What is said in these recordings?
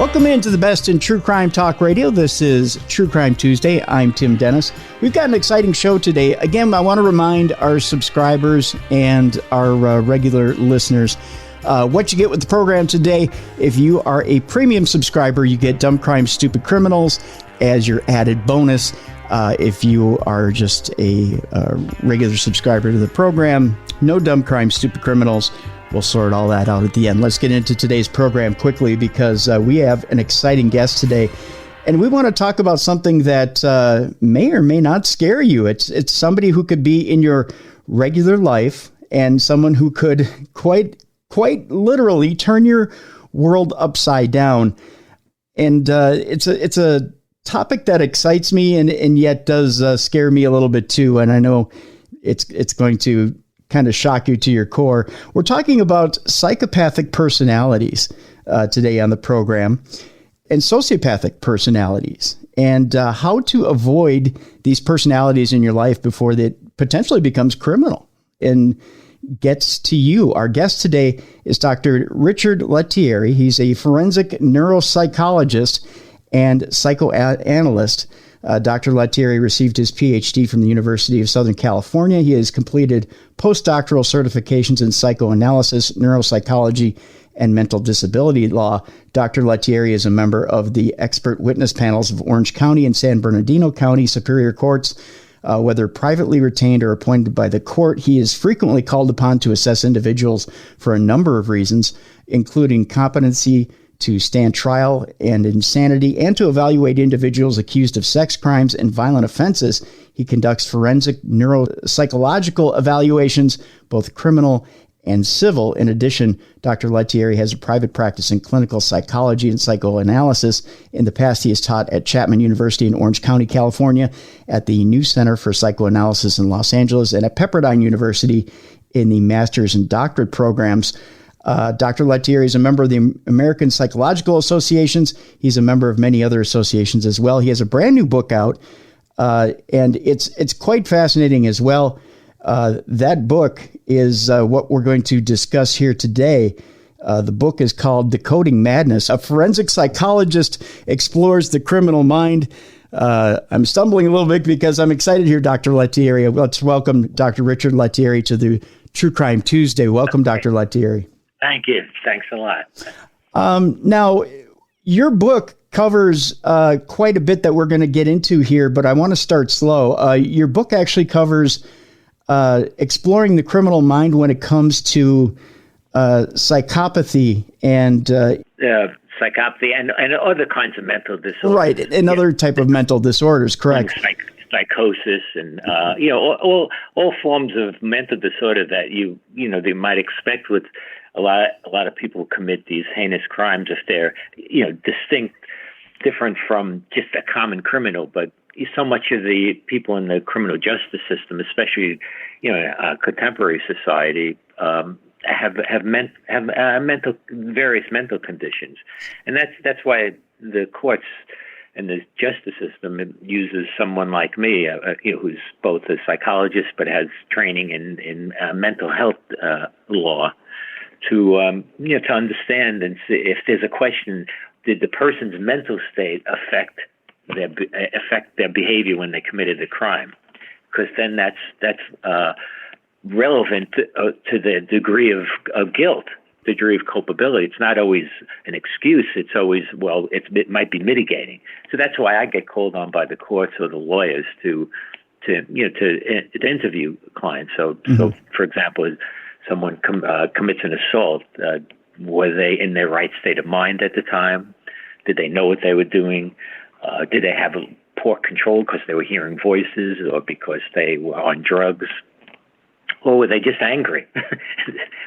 Welcome into the best in true crime talk radio. This is True Crime Tuesday. I'm Tim Dennis. We've got an exciting show today. Again, I want to remind our subscribers and our regular listeners what you get with the program today. If you are a premium subscriber, you get Dumb Crime, Stupid Criminals as your added bonus. If you are just a regular subscriber to the program, no Dumb Crime, Stupid Criminals. We'll sort all that out at the end. Let's get into today's program quickly because we have an exciting guest today. And we want to talk about something that may or may not scare you. It's somebody who could be in your regular life and someone who could quite literally turn your world upside down. And it's a topic that excites me and yet does scare me a little bit too. And I know it's going to kind of shock you to your core. We're talking about psychopathic personalities today on the program and sociopathic personalities and how to avoid these personalities in your life before it potentially becomes criminal and gets to you. Our guest today is Dr. Richard Lettieri. He's a forensic neuropsychologist and psychoanalyst. Dr. Lettieri received his PhD from the University of Southern California. He has completed postdoctoral certifications in psychoanalysis, neuropsychology, and mental disability law. Dr. Lettieri is a member of the expert witness panels of Orange County and San Bernardino County Superior Courts. Whether privately retained or appointed by the court, he is frequently called upon to assess individuals for a number of reasons, including competency to stand trial and insanity, and to evaluate individuals accused of sex crimes and violent offenses. He conducts forensic neuropsychological evaluations, both criminal and civil. In addition, Dr. Lettieri has a private practice in clinical psychology and psychoanalysis. In the past, he has taught at Chapman University in Orange County, California, at the New Center for Psychoanalysis in Los Angeles, and at Pepperdine University in the master's and doctorate programs. Dr. Lettieri is a member of the American Psychological Associations. He's a member of many other associations as well. He has a brand new book out, and it's quite fascinating as well. That book is what we're going to discuss here today. The book is called Decoding Madness. A forensic psychologist explores the criminal mind. I'm stumbling a little bit because I'm excited here, Dr. Lettieri. Let's welcome Dr. Richard Lettieri to the True Crime Tuesday. Welcome, Dr. Lettieri. Thank you. Thanks a lot. Now, your book covers quite a bit that we're going to get into here, but I want to start slow. Your book actually covers exploring the criminal mind when it comes to psychopathy and psychopathy and other kinds of mental disorders. Right, and other type of mental disorders, correct. Psychosis and all forms of mental disorder that they might expect with a lot of people who commit these heinous crimes if they're distinct, different from just a common criminal. But so much of the people in the criminal justice system, especially contemporary society, have various mental conditions, and that's why the courts and the justice system uses someone like me, who's both a psychologist but has training in mental health law, to understand and see if there's a question: did the person's mental state affect their behavior when they committed the crime? Because then that's relevant to the degree of guilt, the degree of culpability. It's not always an excuse. It's always, it might be mitigating. So that's why I get called on by the courts or the lawyers to interview clients. So for example, someone commits an assault. Were they in their right state of mind at the time? Did they know what they were doing? Did they have poor control because they were hearing voices or because they were on drugs? Or were they just angry?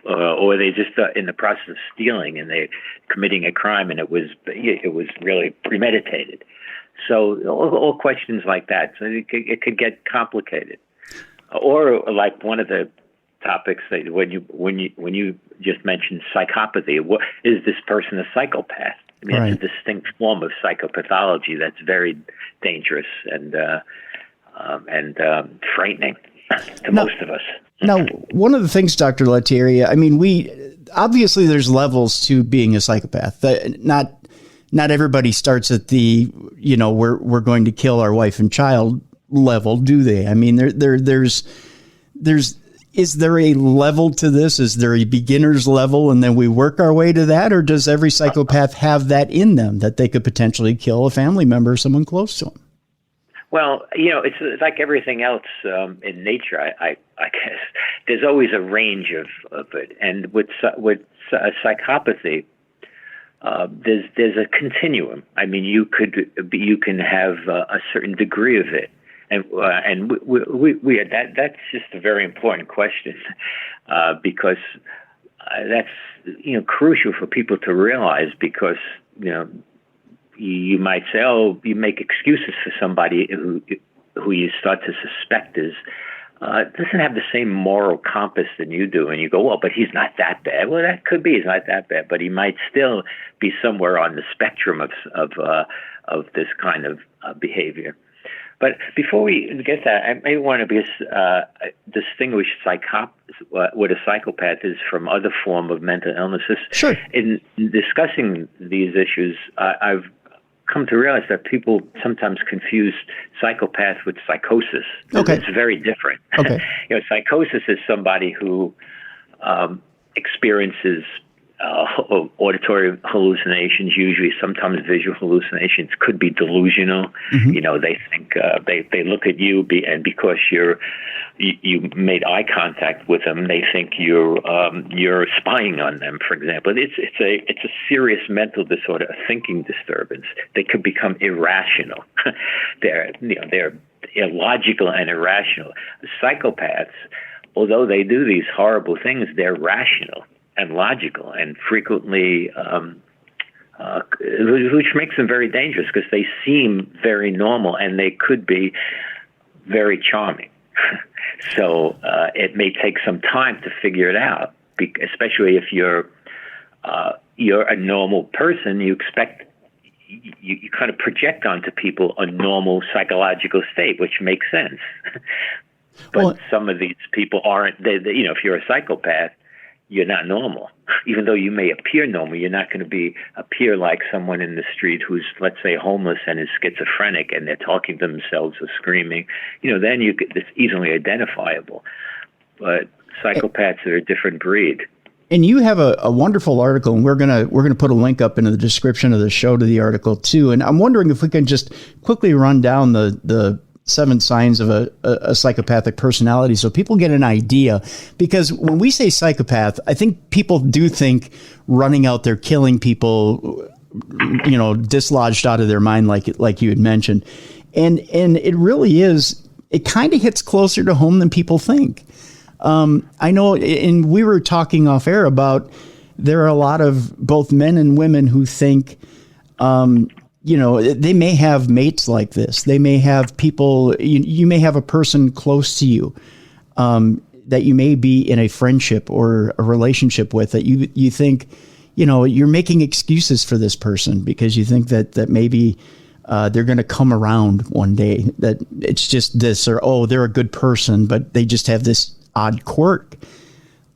or were they just in the process of stealing and they're committing a crime and it was really premeditated? So all questions like that. So it could get complicated. Or like one of the topics that when you just mentioned psychopathy, is this person a psychopath? I mean, It's a distinct form of psychopathology that's very dangerous and frightening to most of us. Now, one of the things, Dr. Lettieri, I mean, obviously there's levels to being a psychopath. Not not everybody starts at the, we're going to kill our wife and child level, do they? I mean, there's is there a level to this? Is there a beginner's level and then we work our way to that? Or does every psychopath have that in them that they could potentially kill a family member or someone close to them? Well, it's like everything else in nature. I guess there's always a range of it, and with psychopathy, there's a continuum. I mean, you can have a certain degree of it, and that's just a very important question because that's crucial for people to realize, because you might say, oh, you make excuses for somebody who you start to suspect doesn't have the same moral compass than you do, and you go, well, but he's not that bad. Well, that could be he's not that bad, but he might still be somewhere on the spectrum of this kind of behavior. But before we get that, I may want to distinguish what a psychopath is from other form of mental illnesses. Sure. In discussing these issues, I've come to realize that people sometimes confuse psychopath with psychosis. Okay. It's very different. Okay. Psychosis is somebody who experiences auditory hallucinations, usually sometimes visual hallucinations, could be delusional. Mm-hmm. They think they look at you and because you made eye contact with them, they think you're spying on them, for example. It's a serious mental disorder, a thinking disturbance. They could become irrational. They're illogical and irrational. Psychopaths, although they do these horrible things, they're rational and logical, and frequently, which makes them very dangerous because they seem very normal and they could be very charming. So it may take some time to figure it out, especially if you're a normal person. You expect you kind of project onto people a normal psychological state, which makes sense. But some of these people aren't. If you're a psychopath, you're not normal. Even though you may appear normal, you're not going to appear like someone in the street who's, let's say, homeless and is schizophrenic and they're talking to themselves or screaming. Then it's easily identifiable. But psychopaths are a different breed. And you have a wonderful article, and we're gonna put a link up into the description of the show to the article too. And I'm wondering if we can just quickly run down the 7 signs of a psychopathic personality so people get an idea. Because when we say psychopath, I think people do think running out there killing people, dislodged out of their mind, like you had mentioned. And it really is, it kind of hits closer to home than people think. I know, and we were talking off air about, there are a lot of both men and women who think, they may have mates like this. They may have people, you may have a person close to you that you may be in a friendship or a relationship with, that you think, you're making excuses for this person because you think that maybe they're going to come around one day, that it's just this, or, oh, they're a good person, but they just have this odd quirk.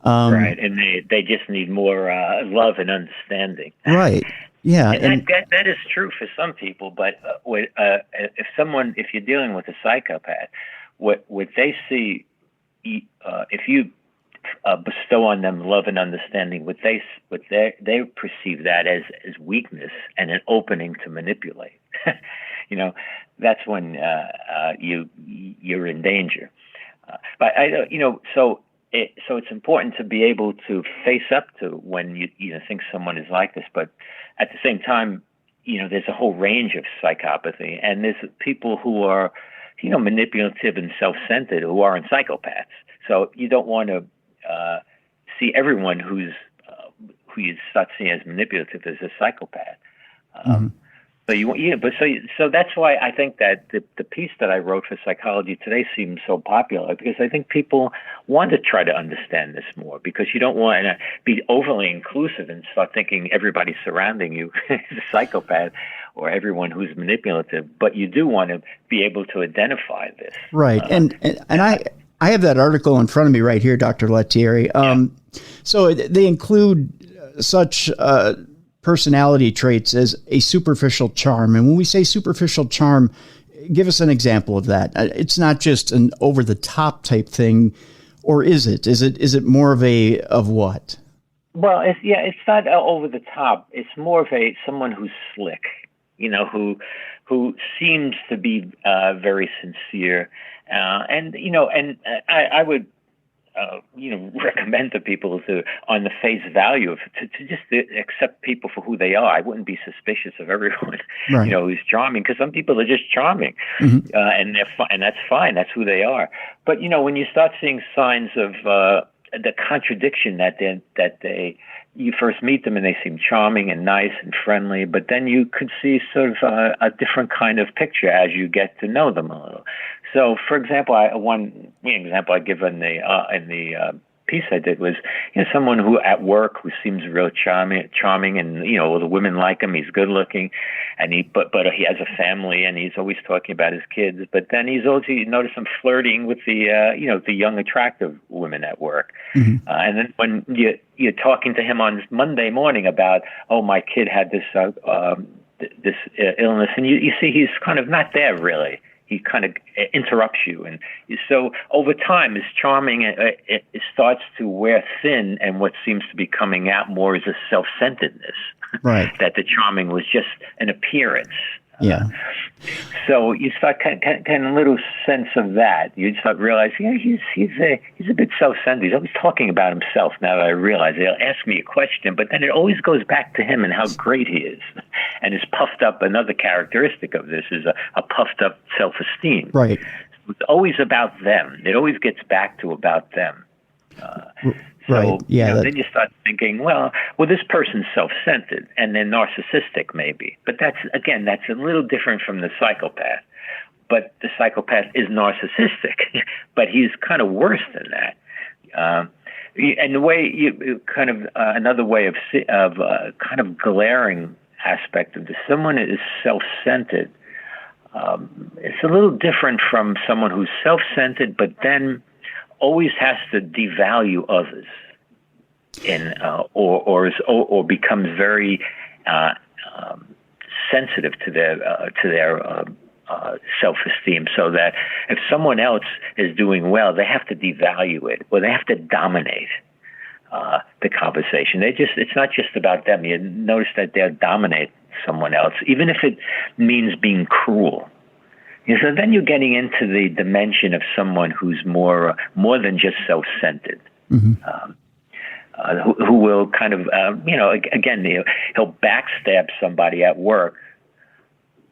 Right, and they just need more love and understanding. Right. Yeah, and that is true for some people. But if you're dealing with a psychopath, what they see, if you bestow on them love and understanding, what they perceive that as weakness and an opening to manipulate. That's when you're in danger. But so it's important to be able to face up to when you think someone is like this. But at the same time, there's a whole range of psychopathy, and there's people who are, manipulative and self-centered who aren't psychopaths. So you don't want to see everyone who you start seeing as manipulative as a psychopath. Mm-hmm. So that's why I think that the piece that I wrote for Psychology Today seems so popular, because I think people want to try to understand this more, because you don't want to be overly inclusive and start thinking everybody surrounding you is a psychopath or everyone who's manipulative, but you do want to be able to identify this. Right. And I have that article in front of me right here, Dr. Lettieri. So they include such personality traits as a superficial charm. And when we say superficial charm, give us an example of that. It's not just an over the top type thing, or is it? Is it more of what? Well, it's not over the top. It's more of someone who's slick, who seems to be very sincere, and I would recommend to people to, on the face value to just accept people for who they are. I wouldn't be suspicious of everyone, right. Who's charming, because some people are just charming, and and that's fine. That's who they are. But when you start seeing signs of the contradiction that you first meet them and they seem charming and nice and friendly, but then you could see sort of a different kind of picture as you get to know them a little. So, for example, one example I give in the piece I did was someone who at work who seems real charming, and the women like him. He's good looking, and but he has a family, and he's always talking about his kids. But then you notice him flirting with the young attractive women at work. And then when you're talking to him on Monday morning about, my kid had this illness, and you see he's kind of not there really. He kind of interrupts you. And so over time, his charming, it starts to wear thin, and what seems to be coming out more is a self-centeredness. Right. That the charming was just an appearance. Yeah. So you start kind of a little sense of that. You start realizing, he's a bit self-centered. He's always talking about himself. Now that I realize, he'll ask me a question, but then it always goes back to him and how great he is. And it's puffed up. Another characteristic of this is a puffed up self-esteem. Right. It's always about them. It always gets back to about them. Right. Yeah. Then you start thinking, well, this person's self-centered and they're narcissistic, maybe. But that's a little different from the psychopath. But the psychopath is narcissistic, but he's kind of worse than that. And the way another way of kind of glaring aspect of this, someone is self-centered. It's a little different from someone who's self-centered, but then always has to devalue others, or becomes very sensitive to their self-esteem, so that if someone else is doing well, they have to devalue it, or they have to dominate the conversation. It's not just about them. You notice that they'll dominate someone else, even if it means being cruel. So then you're getting into the dimension of someone who's more than just self-centered, who will kind of, again, he'll backstab somebody at work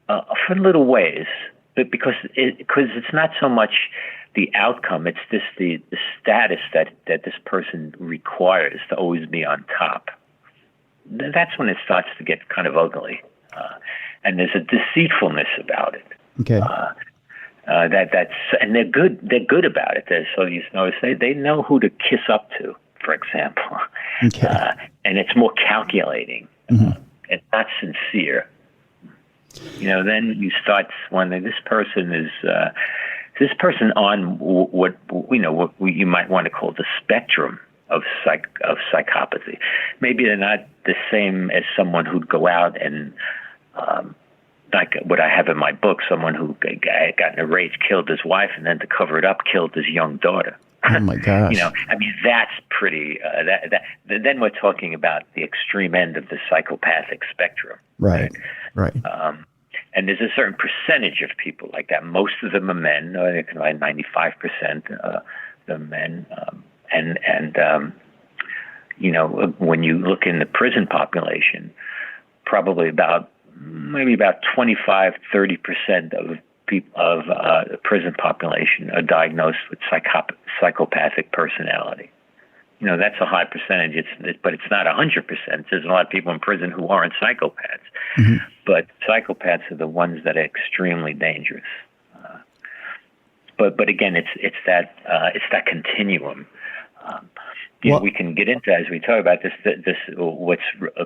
for little ways, but because it's not so much the outcome, it's just the status that this person requires to always be on top. That's when it starts to get kind of ugly, and there's a deceitfulness about it. Okay. And they're good about it. So you notice they know who to kiss up to, for example. Okay. And it's more calculating. It's not sincere. Then you start wondering, this person on what you might want to call the spectrum of psychopathy. Maybe they're not the same as someone who'd go out and like what I have in my book, someone who got in a rage, killed his wife, and then to cover it up, killed his young daughter. Oh my gosh! That's pretty. Then we're talking about the extreme end of the psychopathic spectrum. Right. And there's a certain percentage of people like that. Most of them are men. 95% the men. When you look in the prison population, probably maybe about 25-30% of people of the prison population are diagnosed with psychopathic personality. That's a high percentage. But it's not 100%. There's a lot of people in prison who aren't psychopaths, but psychopaths are the ones that are extremely dangerous. But again, it's that continuum. We can get into, as we talk about this what's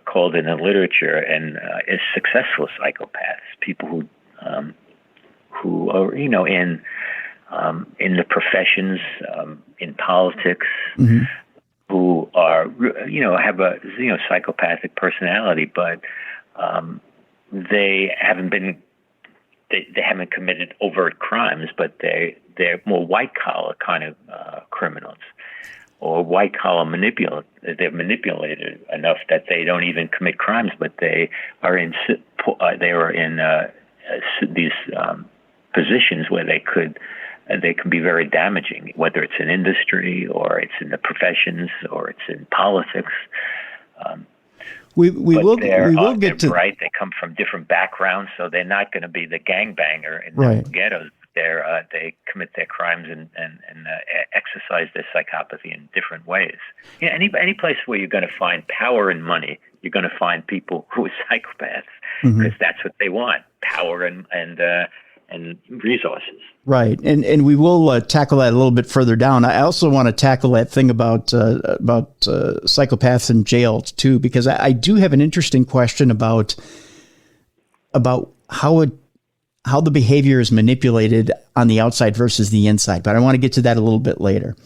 called in the literature and is successful psychopaths, people who are in the professions, in politics, who are, have a, psychopathic personality, but they haven't committed overt crimes, but they're more white collar kind of criminals, or white collar They're manipulated enough that they don't even commit crimes, but they are in these positions where they can be very damaging, whether it's in industry or it's in the professions or it's in politics. We will get to bright. They come from different backgrounds, so they're not going to be the gangbanger in the ghettos. They commit their crimes and exercise their psychopathy in different ways. Any place where you're going to find power and money, you're going to find people who are psychopaths, because that's what they want: power and resources. Right, and we will tackle that a little bit further down. I also want to tackle that thing about psychopaths in jail too, because I do have an interesting question about how the behavior is manipulated on the outside versus the inside. But I want to get to that a little bit later.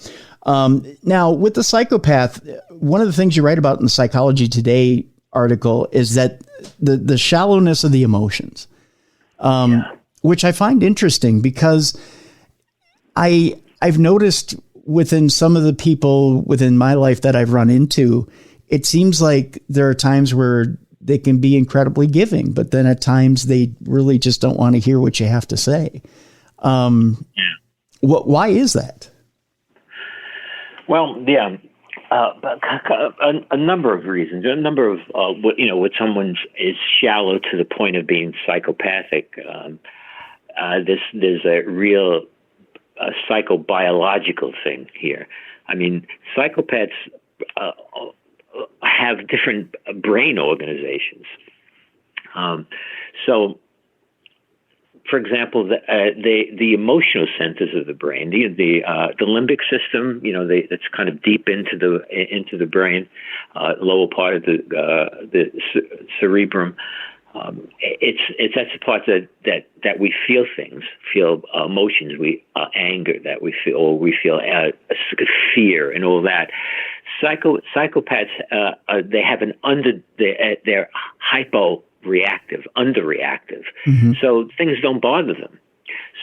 Now, with the psychopath, one of the things you write about in the Psychology Today article is that the shallowness of the emotions. Which I find interesting, because I've noticed within some of the people within my life that I've run into, it seems like there are times where they can be incredibly giving, but then at times they really just don't want to hear what you have to say. Why is that? Well, a number of reasons. A number of what someone is shallow to the point of being psychopathic. There's a real psychobiological thing here. I mean, psychopaths have different brain organizations. So, for example, the emotional centers of the brain, the limbic system, that's kind of deep into the brain, lower part of the cerebrum. That's the part that we feel things, feel emotions, anger that we feel, or we feel fear and all that. Psychopaths, they have they're hypo-reactive, underreactive. So things don't bother them.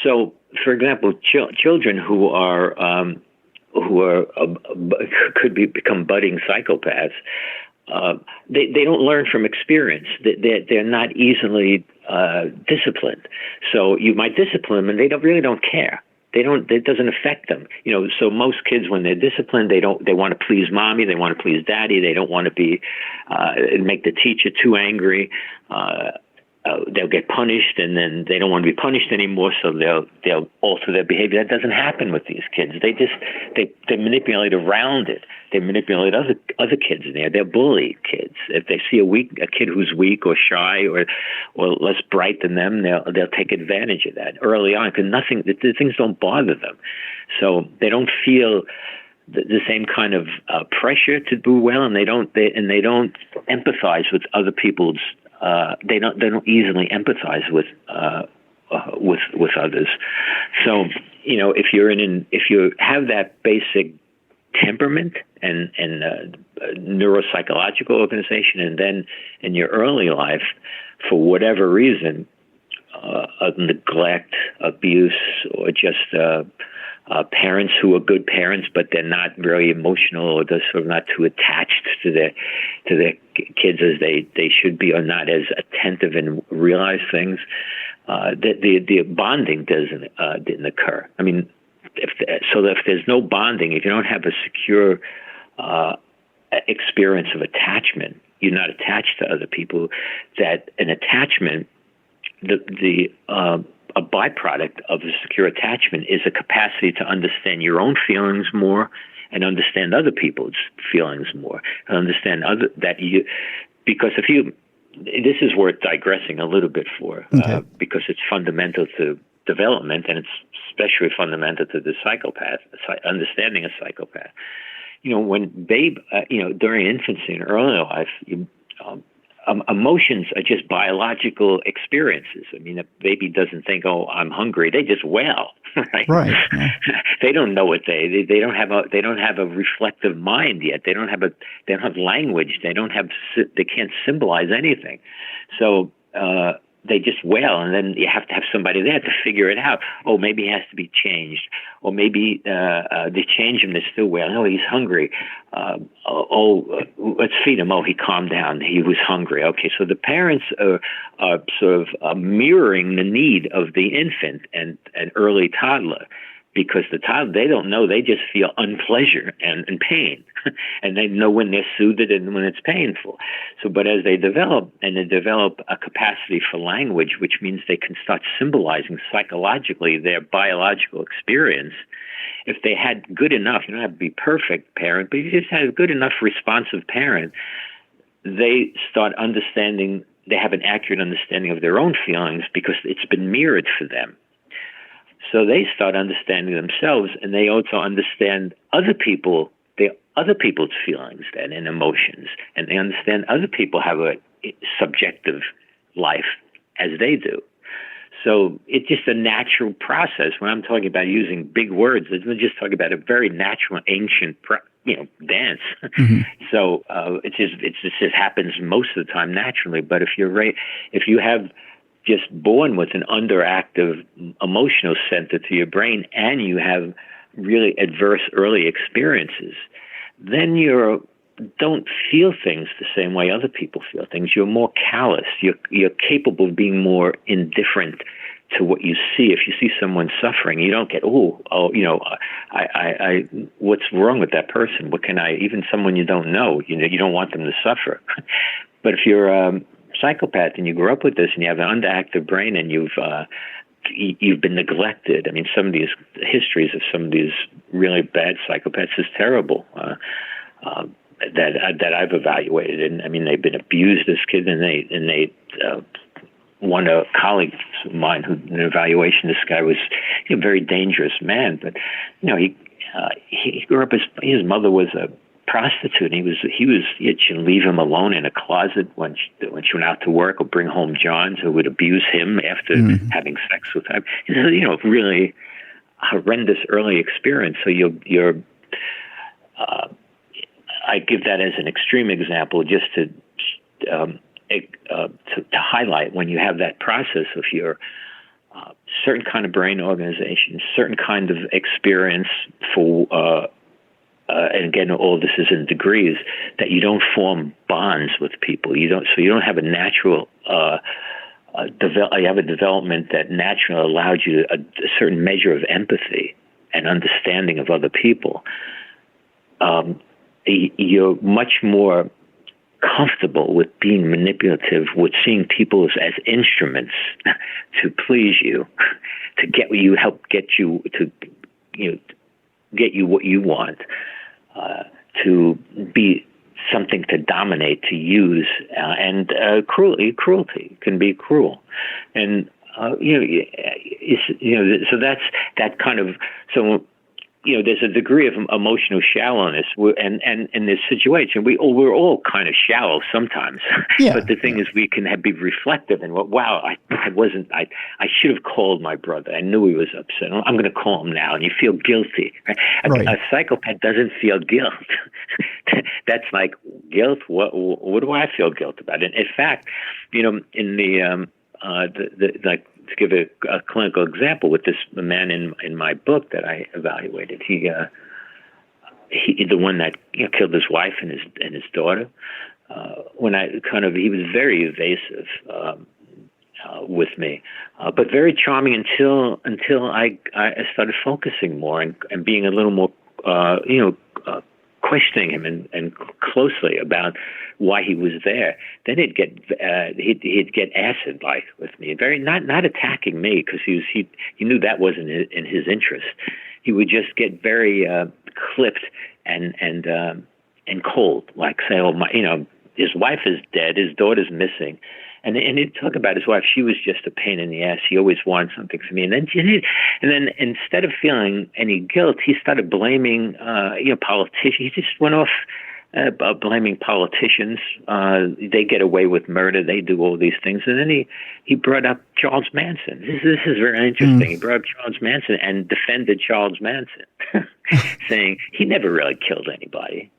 So, for example, children who could become budding psychopaths, they don't learn from experience. They're not easily disciplined. So you might discipline them, and they really don't care. It doesn't affect them. So most kids, when they're disciplined, they want to please mommy, they want to please daddy, they don't want to make the teacher too angry. They'll get punished, and then they don't want to be punished anymore, so they'll alter their behavior. That doesn't happen with these kids. They manipulate around it. They manipulate other kids in there. They're bully kids. If they see a kid who's weak or shy or less bright than them, they'll take advantage of that early on, because the things don't bother them, so they don't feel the same kind of pressure to do well, and they don't empathize with other people's. They don't easily empathize with others. So if you have that basic temperament and neuropsychological organization, and then in your early life, for whatever reason, neglect, abuse, or just parents who are good parents, but they're not very emotional, or they're sort of not too attached to their kids as they should be, or not as attentive and realize things, the bonding didn't occur. I mean, if there's no bonding, if you don't have a secure experience of attachment, you're not attached to other people. That an attachment, a byproduct of a secure attachment is a capacity to understand your own feelings more and understand other people's feelings more, and understand because this is worth digressing a little bit for, because it's fundamental to development, and it's especially fundamental to the psychopath, understanding a psychopath. When during infancy and early life, emotions are just biological experiences. I mean, a baby doesn't think, "Oh, I'm hungry." They just wail, right? Right. Yeah. They don't know what they don't have a reflective mind yet. They don't have language. They can't symbolize anything. So they just wail, and then you have to have somebody there to figure it out. Oh, maybe he has to be changed, or maybe they change him. They're still wailing. Oh, he's hungry. Let's feed him. Oh, he calmed down. He was hungry. Okay, so the parents are sort of mirroring the need of the infant and an early toddler. Because the toddler, they don't know, they just feel unpleasure and pain. And they know when they're soothed and when it's painful. So, but as they develop a capacity for language, which means they can start symbolizing psychologically their biological experience. If they had good enough, you don't have to be perfect parent, but you just had a good enough responsive parent, they start understanding, they have an accurate understanding of their own feelings because it's been mirrored for them. So they start understanding themselves, and they also understand other people's feelings then and emotions, and they understand other people have a subjective life as they do. So it's just a natural process. When I'm talking about using big words, I'm just talking about a very natural, ancient, dance. Mm-hmm. So it just happens most of the time naturally. But if you have just born with an underactive emotional center to your brain, and you have really adverse early experiences, then you don't feel things the same way other people feel things. You're more callous. You're capable of being more indifferent to what you see. If you see someone suffering, you don't get, what's wrong with that person? What can even someone you don't know, you don't want them to suffer. But if you're psychopath and you grew up with this and you have an underactive brain and you've been neglected. I mean, some of these histories of some of these really bad psychopaths is terrible. That I've evaluated, and I mean, they've been abused as kids, and they one a colleague of mine who in an evaluation, this guy was a very dangerous man, but he grew up his mother was a prostitute, and she'd leave him alone in a closet when she went out to work, or bring home Johns who would abuse him after having sex with him. Really horrendous early experience. So I give that as an extreme example, just to highlight when you have that process of your certain kind of brain organization, certain kind of experience for. And again, all this is in degrees, that you don't form bonds with people. You don't have a natural, you have a development that naturally allowed you a certain measure of empathy and understanding of other people. You're much more comfortable with being manipulative, with seeing people as instruments to please you, to get you, help get you to, get you what you want. To be something to dominate, to use, and cruelty can be cruel, and so that's that kind of so. There's a degree of emotional shallowness, and in this situation, we're all kind of shallow sometimes. Yeah. But the thing is, we can be reflective and I should have called my brother. I knew he was upset. I'm going to call him now, and you feel guilty. Right? A psychopath doesn't feel guilt. That's like guilt. What do I feel guilt about? And in fact, in the to give a clinical example with this man in my book that I evaluated, he the one that killed his wife and his daughter. He was very evasive with me, but very charming until I started focusing more and being a little more questioning him and closely about why he was there. Then he'd get acid-like with me, very not attacking me because he knew that wasn't in his interest. He would just get very clipped and cold, like say, his wife is dead, his daughter's missing. And he'd talk about his wife. She was just a pain in the ass. He always wanted something from me. And then instead of feeling any guilt, he started blaming, politicians. He just went off blaming politicians. They get away with murder. They do all these things. And then he brought up Charles Manson. This is very interesting. He brought up Charles Manson and defended Charles Manson, saying he never really killed anybody.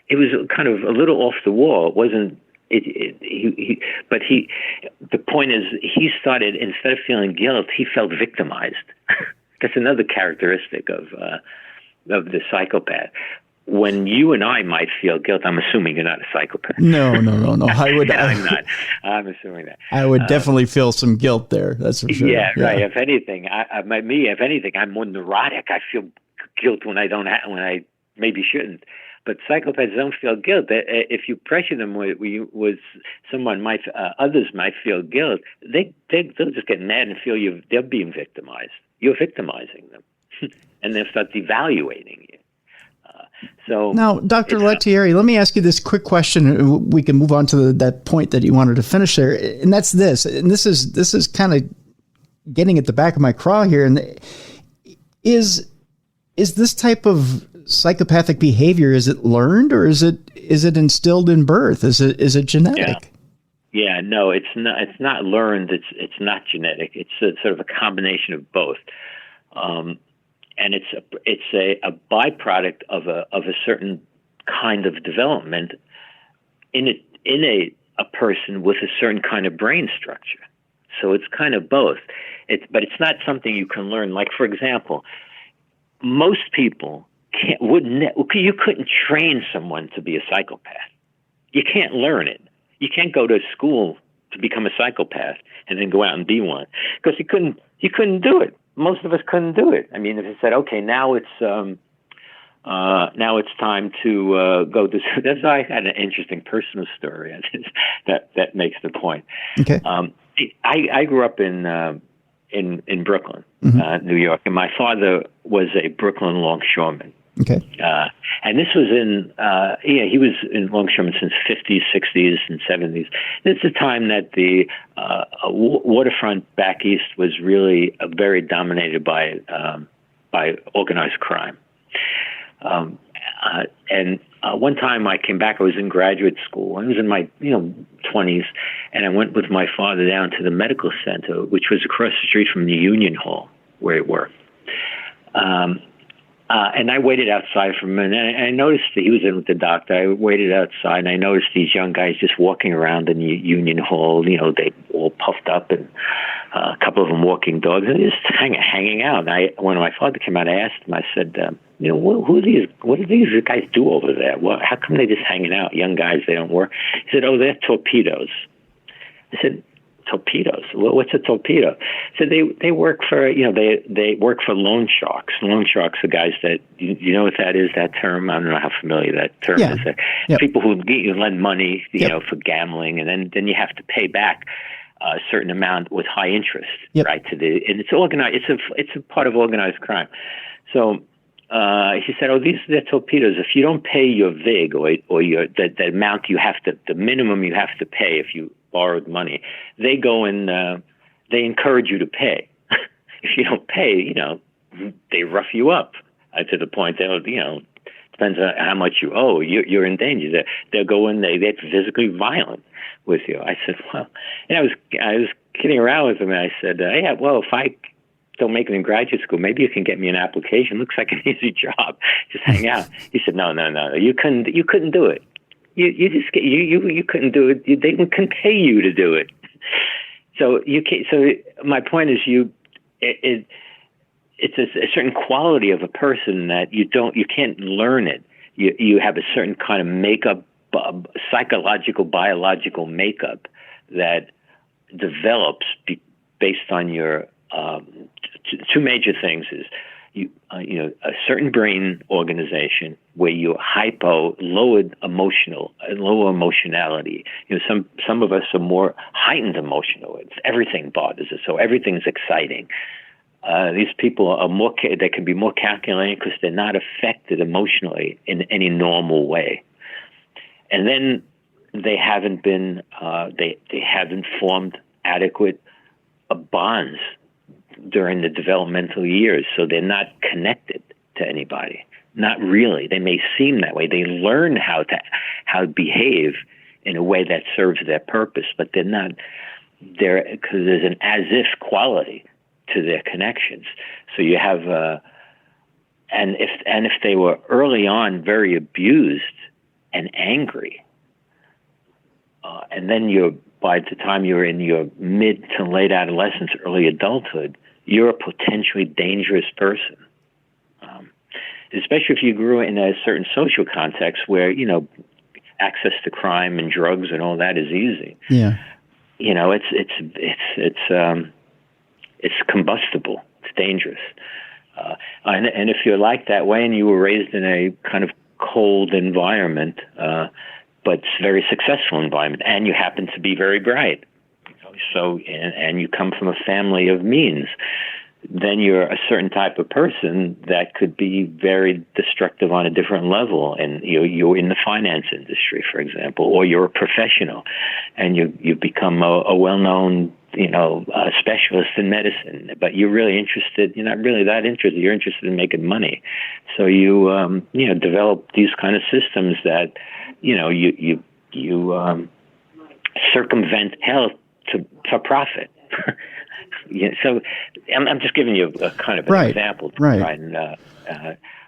It was kind of a little off the wall. It wasn't. But the point is, he started, instead of feeling guilt, he felt victimized. That's another characteristic of the psychopath. When you and I might feel guilt, I'm assuming you're not a psychopath. No. I would. I'm not. I'm assuming that. I would definitely feel some guilt there. That's for sure. Yeah, right. If anything, if anything, I'm more neurotic. I feel guilt when I maybe shouldn't. But psychopaths don't feel guilt. If you pressure them with someone others might feel guilt, they'll just get mad and feel they're being victimized. You're victimizing them, and they'll start devaluating you. So now, Dr. Lettieri, let me ask you this quick question. We can move on to that point that you wanted to finish there, and that's this. And this is kind of getting at the back of my craw here. And is this type of psychopathic behavior, is it learned, or is it instilled in birth? Is it genetic? Yeah, no, it's not learned. It's not genetic. It's sort of a combination of both. And it's a byproduct of a certain kind of development in a person with a certain kind of brain structure. So it's kind of both. But it's not something you can learn. Like, for example, most people you couldn't train someone to be a psychopath. You can't learn it. You can't go to school to become a psychopath and then go out and be one, because you couldn't do it. Most of us couldn't do it. I mean, if you said, okay, now it's time to go to. I had an interesting personal story that makes the point. Okay. I grew up in Brooklyn, New York, and my father was a Brooklyn longshoreman. Okay. And this was he was in longshoreman since 50s, 60s, and 70s. It's the time that the waterfront back east was really very dominated by organized crime. And one time I came back, I was in graduate school. I was in my 20s, and I went with my father down to the medical center, which was across the street from the Union Hall where it worked. And I waited outside for a minute, and I noticed that he was in with the doctor. I waited outside, and I noticed these young guys just walking around in the Union Hall. They all puffed up, and a couple of them walking dogs, and just hanging out. And when my father came out, I asked him, I said, what do these guys do over there? How come they just hanging out? Young guys, they don't work. He said, oh, they're torpedoes. I said, torpedoes? What's a torpedo? So they work for they work for loan sharks. Loan sharks are guys that you know what that is, that term. I don't know how familiar that term is. Yep. People who lend money for gambling, and then you have to pay back a certain amount with high interest, right? And it's organized. It's a part of organized crime. So he said, "Oh, they're torpedoes. If you don't pay your vig or the amount you have to, the minimum you have to pay if you borrowed money, they go and they encourage you to pay. If you don't pay, they rough you up to the point that depends on how much you owe. You're in danger. They'll go in. They're physically violent with you." I said, "Well," and I was kidding around with him. And I said, "Yeah, well, if I don't make it in graduate school, maybe you can get me an application. Looks like an easy job. Just hang out." He said, "No, you couldn't do it. You couldn't do it. They couldn't pay you to do it. So you can't." So my point is, it's a certain quality of a person that you can't learn it. You have a certain kind of makeup, psychological, biological makeup that develops based on your two major things is a certain brain organization where you're lower emotionality. Some of us are more heightened emotional. Everything bothers us, so everything's exciting. These people are they can be more calculating because they're not affected emotionally in any normal way. And then they haven't been they haven't formed adequate bonds during the developmental years, so they're not connected to anybody. not really. They may seem that way. They learn how to behave in a way that serves their purpose, but they're not there because there's an as-if quality to their connections. So you have, and if they were early on very abused and angry, and then by the time you're in your mid to late adolescence, early adulthood, you're a potentially dangerous person. Especially if you grew in a certain social context where, access to crime and drugs and all that is easy. Yeah. It's combustible. It's dangerous. And if you're like that way and you were raised in a kind of cold environment, but very successful environment, and you happen to be very bright, and you come from a family of means, then you're a certain type of person that could be very destructive on a different level. And you're in the finance industry, for example, or you're a professional, and you become a well-known, specialist in medicine. But you're really interested. You're not really that interested. You're interested in making money. So you develop these kind of systems that you circumvent health for profit. Yeah, so I'm just giving you a kind of an example to try and,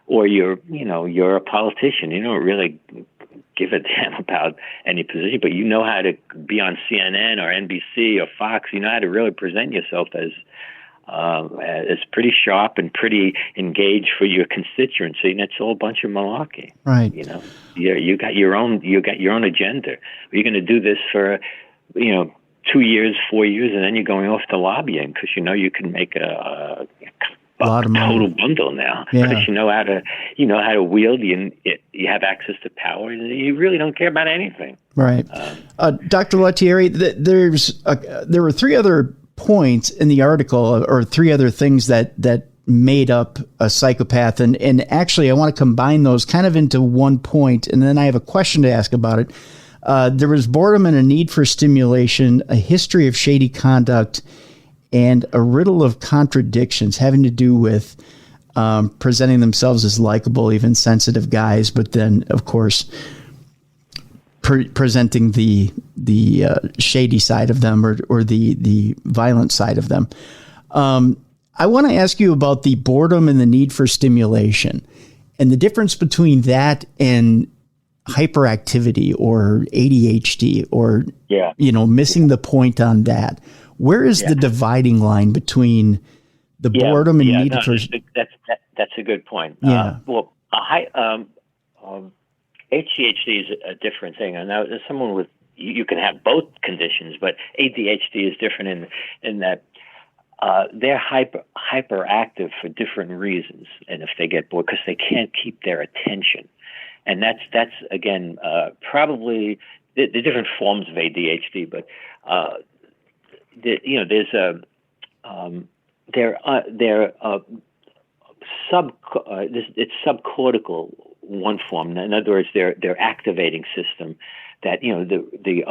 or you're a politician. You don't really give a damn about any position, but you know how to be on CNN or NBC or Fox. You know how to really present yourself as pretty sharp and pretty engaged for your constituency, and it's all a bunch of malarkey. Right. You got your own agenda. You're going to do this for 2 years, 4 years, and then you're going off to lobbying because you can make a lot of money. Total bundle now. Yeah. Because you know how to wield. You have access to power. You really don't care about anything. Right. Dr. Lettieri, there were three other points in the article, or three other things that made up a psychopath, and actually I want to combine those kind of into one point, and then I have a question to ask about it. There was boredom and a need for stimulation, a history of shady conduct, and a riddle of contradictions having to do with presenting themselves as likable, even sensitive guys, but then, of course, presenting the shady side of them or the violent side of them. I want to ask you about the boredom and the need for stimulation and the difference between that and hyperactivity or ADHD or, missing the point on that. Where is the dividing line between the boredom and need for... That's a good point. Yeah. ADHD is a different thing. And now there's someone with, you can have both conditions, but ADHD is different in that they're hyperactive for different reasons. And if they get bored, because they can't keep their attention. And that's again, probably the different forms of ADHD, but there's it's subcortical, one form. In other words, their activating system, that the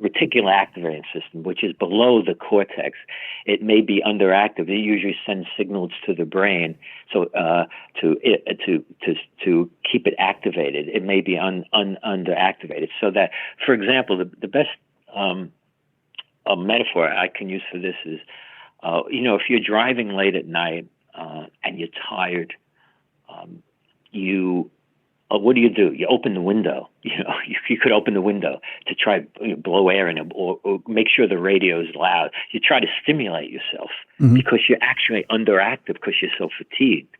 reticular activating system, which is below the cortex, it may be underactive. It usually sends signals to the brain, so to keep it activated. It may be underactivated. So that, for example, the best a metaphor I can use for this is, if you're driving late at night and you're tired, what do? You open the window. You could open the window to try blow air in it, or make sure the radio is loud. You try to stimulate yourself because you're actually underactive because you're so fatigued.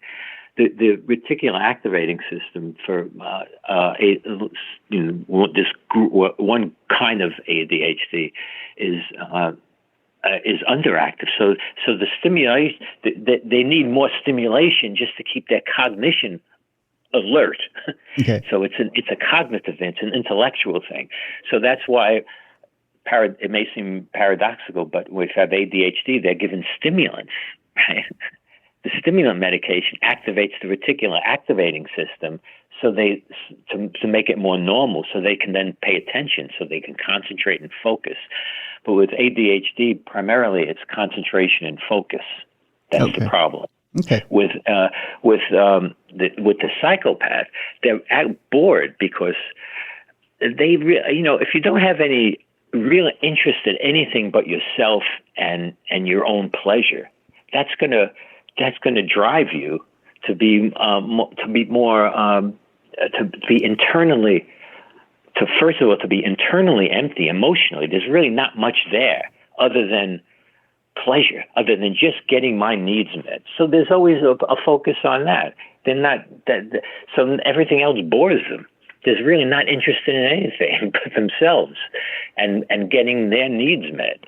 The reticular activating system for this one kind of ADHD is underactive. So the stimulation, they need more stimulation just to keep their cognition alert. Okay. So it's a cognitive thing, it's an intellectual thing. So that's why it may seem paradoxical, but if you have ADHD, they're given stimulants, right? The stimulant medication activates the reticular activating system, so to make it more normal, so they can then pay attention, so they can concentrate and focus. But with ADHD, primarily it's concentration and focus. That's the problem. Okay. With the psychopath, they're bored because if you don't have any real interest in anything but yourself and your own pleasure, that's gonna drive you to be internally. First of all, to be internally empty emotionally. There's really not much there other than pleasure, other than just getting my needs met. So there's always a focus on that. They're not so everything else bores them. They're really not interested in anything but themselves and getting their needs met.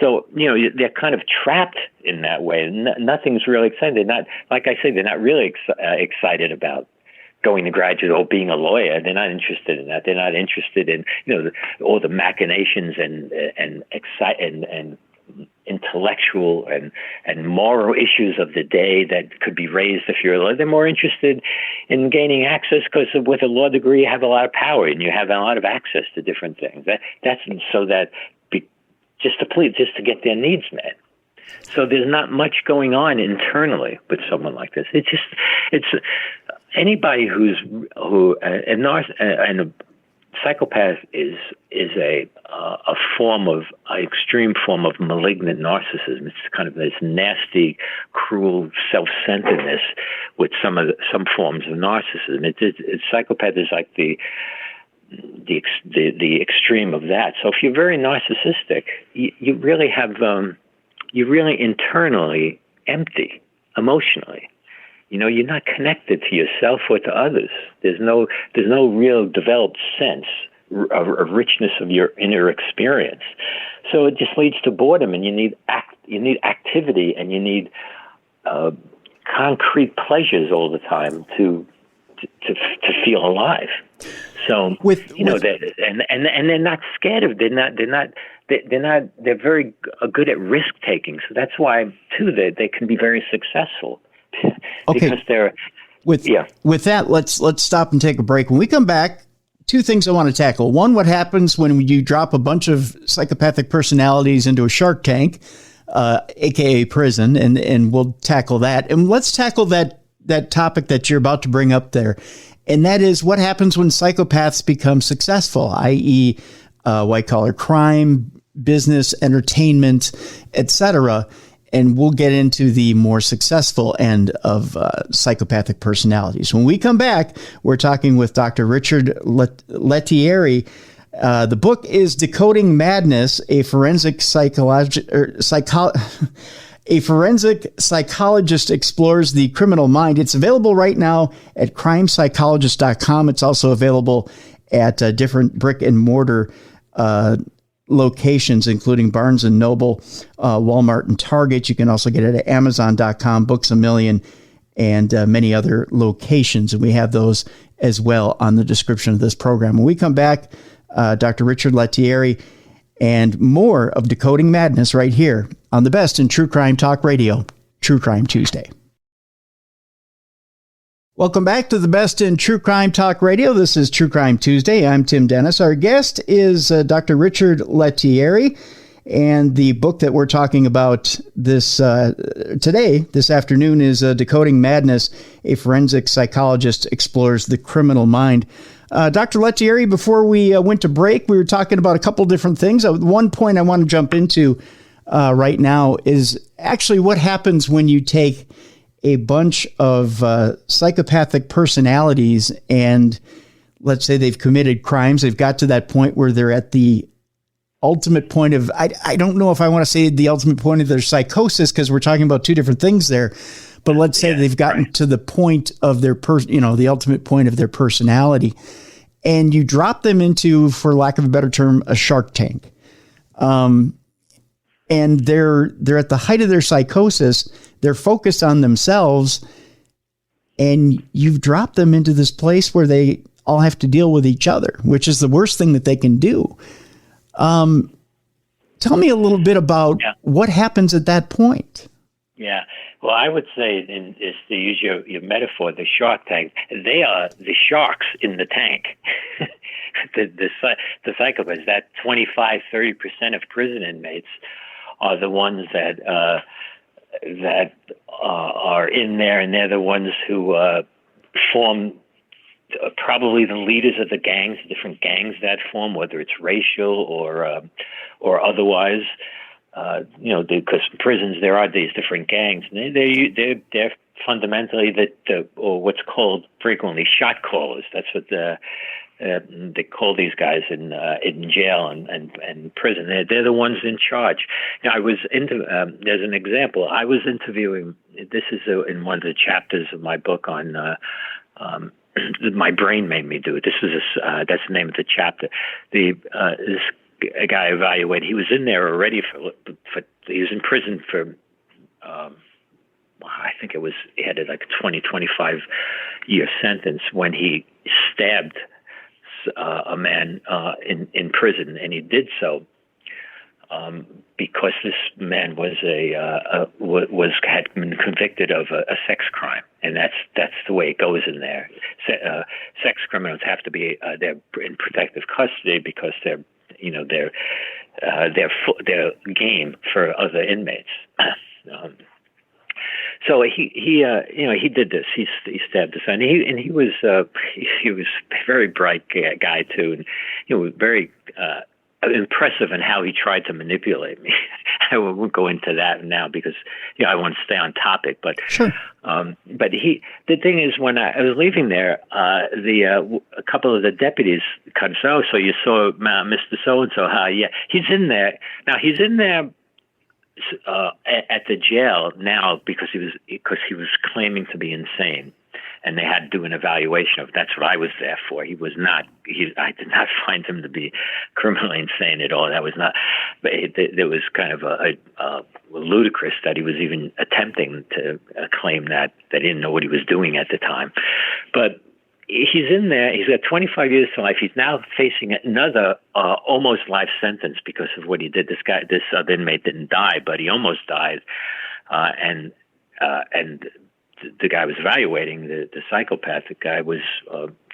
So, they're kind of trapped in that way. Nothing's really exciting. They're not, like I say, they're not really excited about going to graduate or being a lawyer. They're not interested in that. They're not interested in, all the machinations and intellectual and moral issues of the day that could be raised if you're a lawyer. They're more interested in gaining access because with a law degree you have a lot of power and you have a lot of access to different things. That's so that just to get their needs met. So there's not much going on internally with someone like this. It's anybody and a psychopath is a extreme form of malignant narcissism. It's kind of this nasty, cruel self-centeredness with some forms of narcissism. Psychopath is like the extreme of that. So if you're very narcissistic, you really have you're really internally empty emotionally. You're not connected to yourself or to others. There's no real developed sense of richness of your inner experience. So it just leads to boredom, and you need activity, and you need concrete pleasures all the time to feel alive. So they're not scared of. They're very good at risk taking. So that's why too they can be very successful. Okay. Because they're with that, let's stop and take a break. When we come back, two things I want to tackle. One, what happens when you drop a bunch of psychopathic personalities into a shark tank, aka prison, and we'll tackle that. And let's tackle that topic that you're about to bring up there. And that is what happens when psychopaths become successful, i.e. white collar crime, business, entertainment, etc. And we'll get into the more successful end of psychopathic personalities. When we come back, we're talking with Dr. Richard Lettieri. The book is Decoding Madness, a forensic psychologist explores the criminal mind. It's available right now at crimepsychologist.com. It's also available at different brick and mortar locations, including Barnes & Noble, Walmart, and Target. You can also get it at Amazon.com, Books A Million, and many other locations. And we have those as well on the description of this program. When we come back, Dr. Richard Lettieri and more of Decoding Madness right here on the best in True Crime Talk Radio, True Crime Tuesday. Welcome back to the best in True Crime Talk Radio. This is True Crime Tuesday. I'm Tim Dennis. Our guest is Dr. Richard Lettieri, and the book that we're talking about this afternoon is Decoding Madness, a forensic psychologist explores the criminal mind. Dr. Lettieri, before we went to break, we were talking about a couple different things. One point I want to jump into right now is actually what happens when you take a bunch of psychopathic personalities and let's say they've committed crimes. They've got to that point where they're at the ultimate point of, I don't know if I want to say the ultimate point of their psychosis, because we're talking about two different things there. But let's say they've gotten to the point of their the ultimate point of their personality, and you drop them into, for lack of a better term, a shark tank. And they're at the height of their psychosis. They're focused on themselves, and you've dropped them into this place where they all have to deal with each other, which is the worst thing that they can do. Tell me a little bit about what happens at that point. Yeah. Well, I would say, is to use your metaphor, the shark tank, they are the sharks in the tank. the psychopaths, that 25-30% of prison inmates are the ones that are in there, and they're the ones who form probably the leaders of the gangs, different gangs that form, whether it's racial or otherwise. Because in prisons there are these different gangs, and they're fundamentally or what's called frequently shot callers. That's what they call these guys in jail and prison. They're the ones in charge. Now, I was there's an example. I was interviewing. This is in one of the chapters of my book on. My brain made me do it. This was that's the name of the chapter. This guy evaluated. He was in there already he was in prison for. I think he had like a 25 year sentence when he stabbed a man in prison, and he did so because this man had been convicted of a sex crime, and that's the way it goes in there. Sex criminals have to be they're in protective custody because they're game for other inmates. So he did this. He stabbed his son. He was a very bright guy too, and very impressive in how he tried to manipulate me. I won't go into that now because I want to stay on topic. But sure. But the thing is, when I was leaving there, a couple of the deputies kind of said, so you saw Mr. So and so? Yeah, he's in there now. He's in there. At the jail now because he was claiming to be insane, and they had to do an evaluation of. That's what I was there for. He was not. I did not find him to be criminally insane at all. That was not. But there was kind of a ludicrous that he was even attempting to claim that they didn't know what he was doing at the time, but. He's in there. He's got 25 years to life. He's now facing another almost life sentence because of what he did. This other inmate didn't die, but he almost died. And the guy was evaluating the psychopath. The guy was,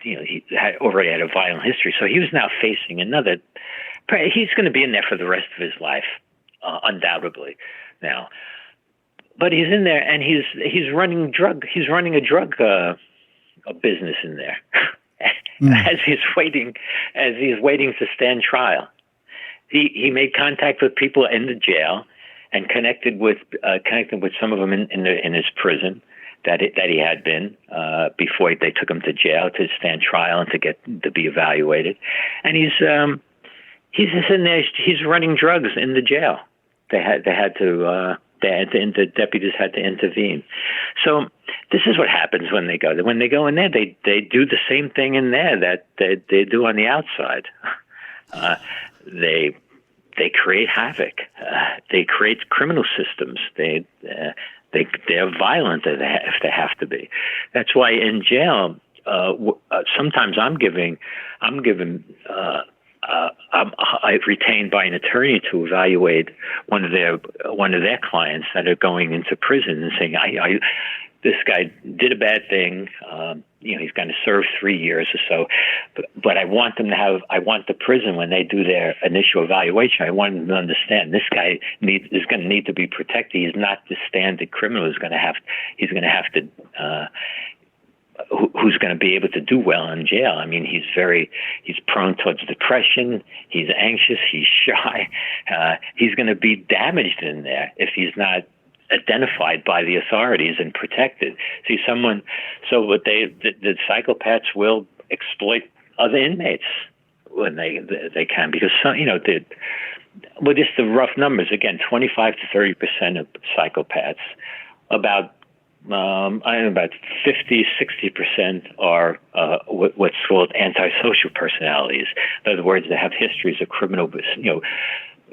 he already had a violent history, so he was now facing another. He's going to be in there for the rest of his life, undoubtedly. Now, but he's in there, and he's running a drug. A business in there as he's waiting to stand trial. He made contact with people in the jail and connected with some of them in his prison that he had been before they took him to jail to stand trial and to be evaluated. And he's just in there. He's running drugs in the jail. The deputies had to intervene. So this is what happens when they go there. When they go in there, they do the same thing in there that they do on the outside. They create havoc. They create criminal systems. They're violent if they have to be. That's why in jail, sometimes I'm retained by an attorney to evaluate one of their clients that are going into prison and saying, this guy did a bad thing. He's going to serve 3 years or so, but I want the prison when they do their initial evaluation. I want them to understand this guy is going to need to be protected. He's not the standard criminal. He's going to have to. Who's going to be able to do well in jail? I mean, he's prone towards depression. He's anxious. He's shy. He's going to be damaged in there if he's not identified by the authorities and protected. The psychopaths will exploit other inmates when they can, because just the rough numbers, again, 25 to 30% of psychopaths, about 50, 60% are what's called antisocial personalities. In other words, they have histories of criminal,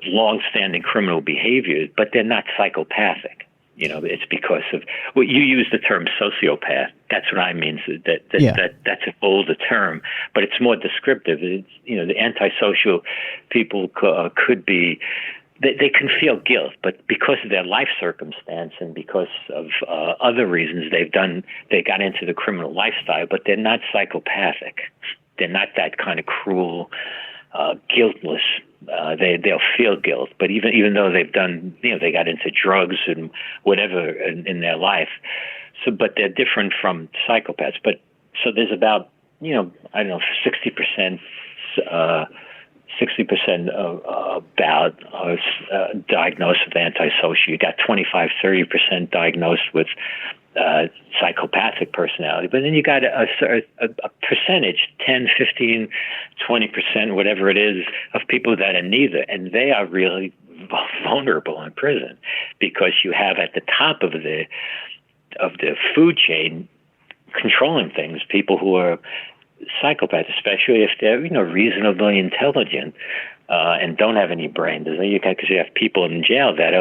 long-standing criminal behavior, but they're not psychopathic. It's because of you use the term sociopath. That's what I mean. So that's an older term, but it's more descriptive. The antisocial people could be. They can feel guilt, but because of their life circumstance and because of other reasons they got into the criminal lifestyle, but they're not psychopathic. They're not that kind of cruel, guiltless they'll feel guilt, but even though they've done, they got into drugs and whatever in their life. So, but they're different from psychopaths. But so there's about, I don't know, 60%. 60% about diagnosed with antisocial. You got 25-30% diagnosed with psychopathic personality. But then you got a percentage, 10, 15, 20%, whatever it is, of people that are neither. And they are really vulnerable in prison because you have at the top of the food chain controlling things, people who are psychopaths, especially if they're reasonably intelligent and don't have any brain disease. Because you have people in jail that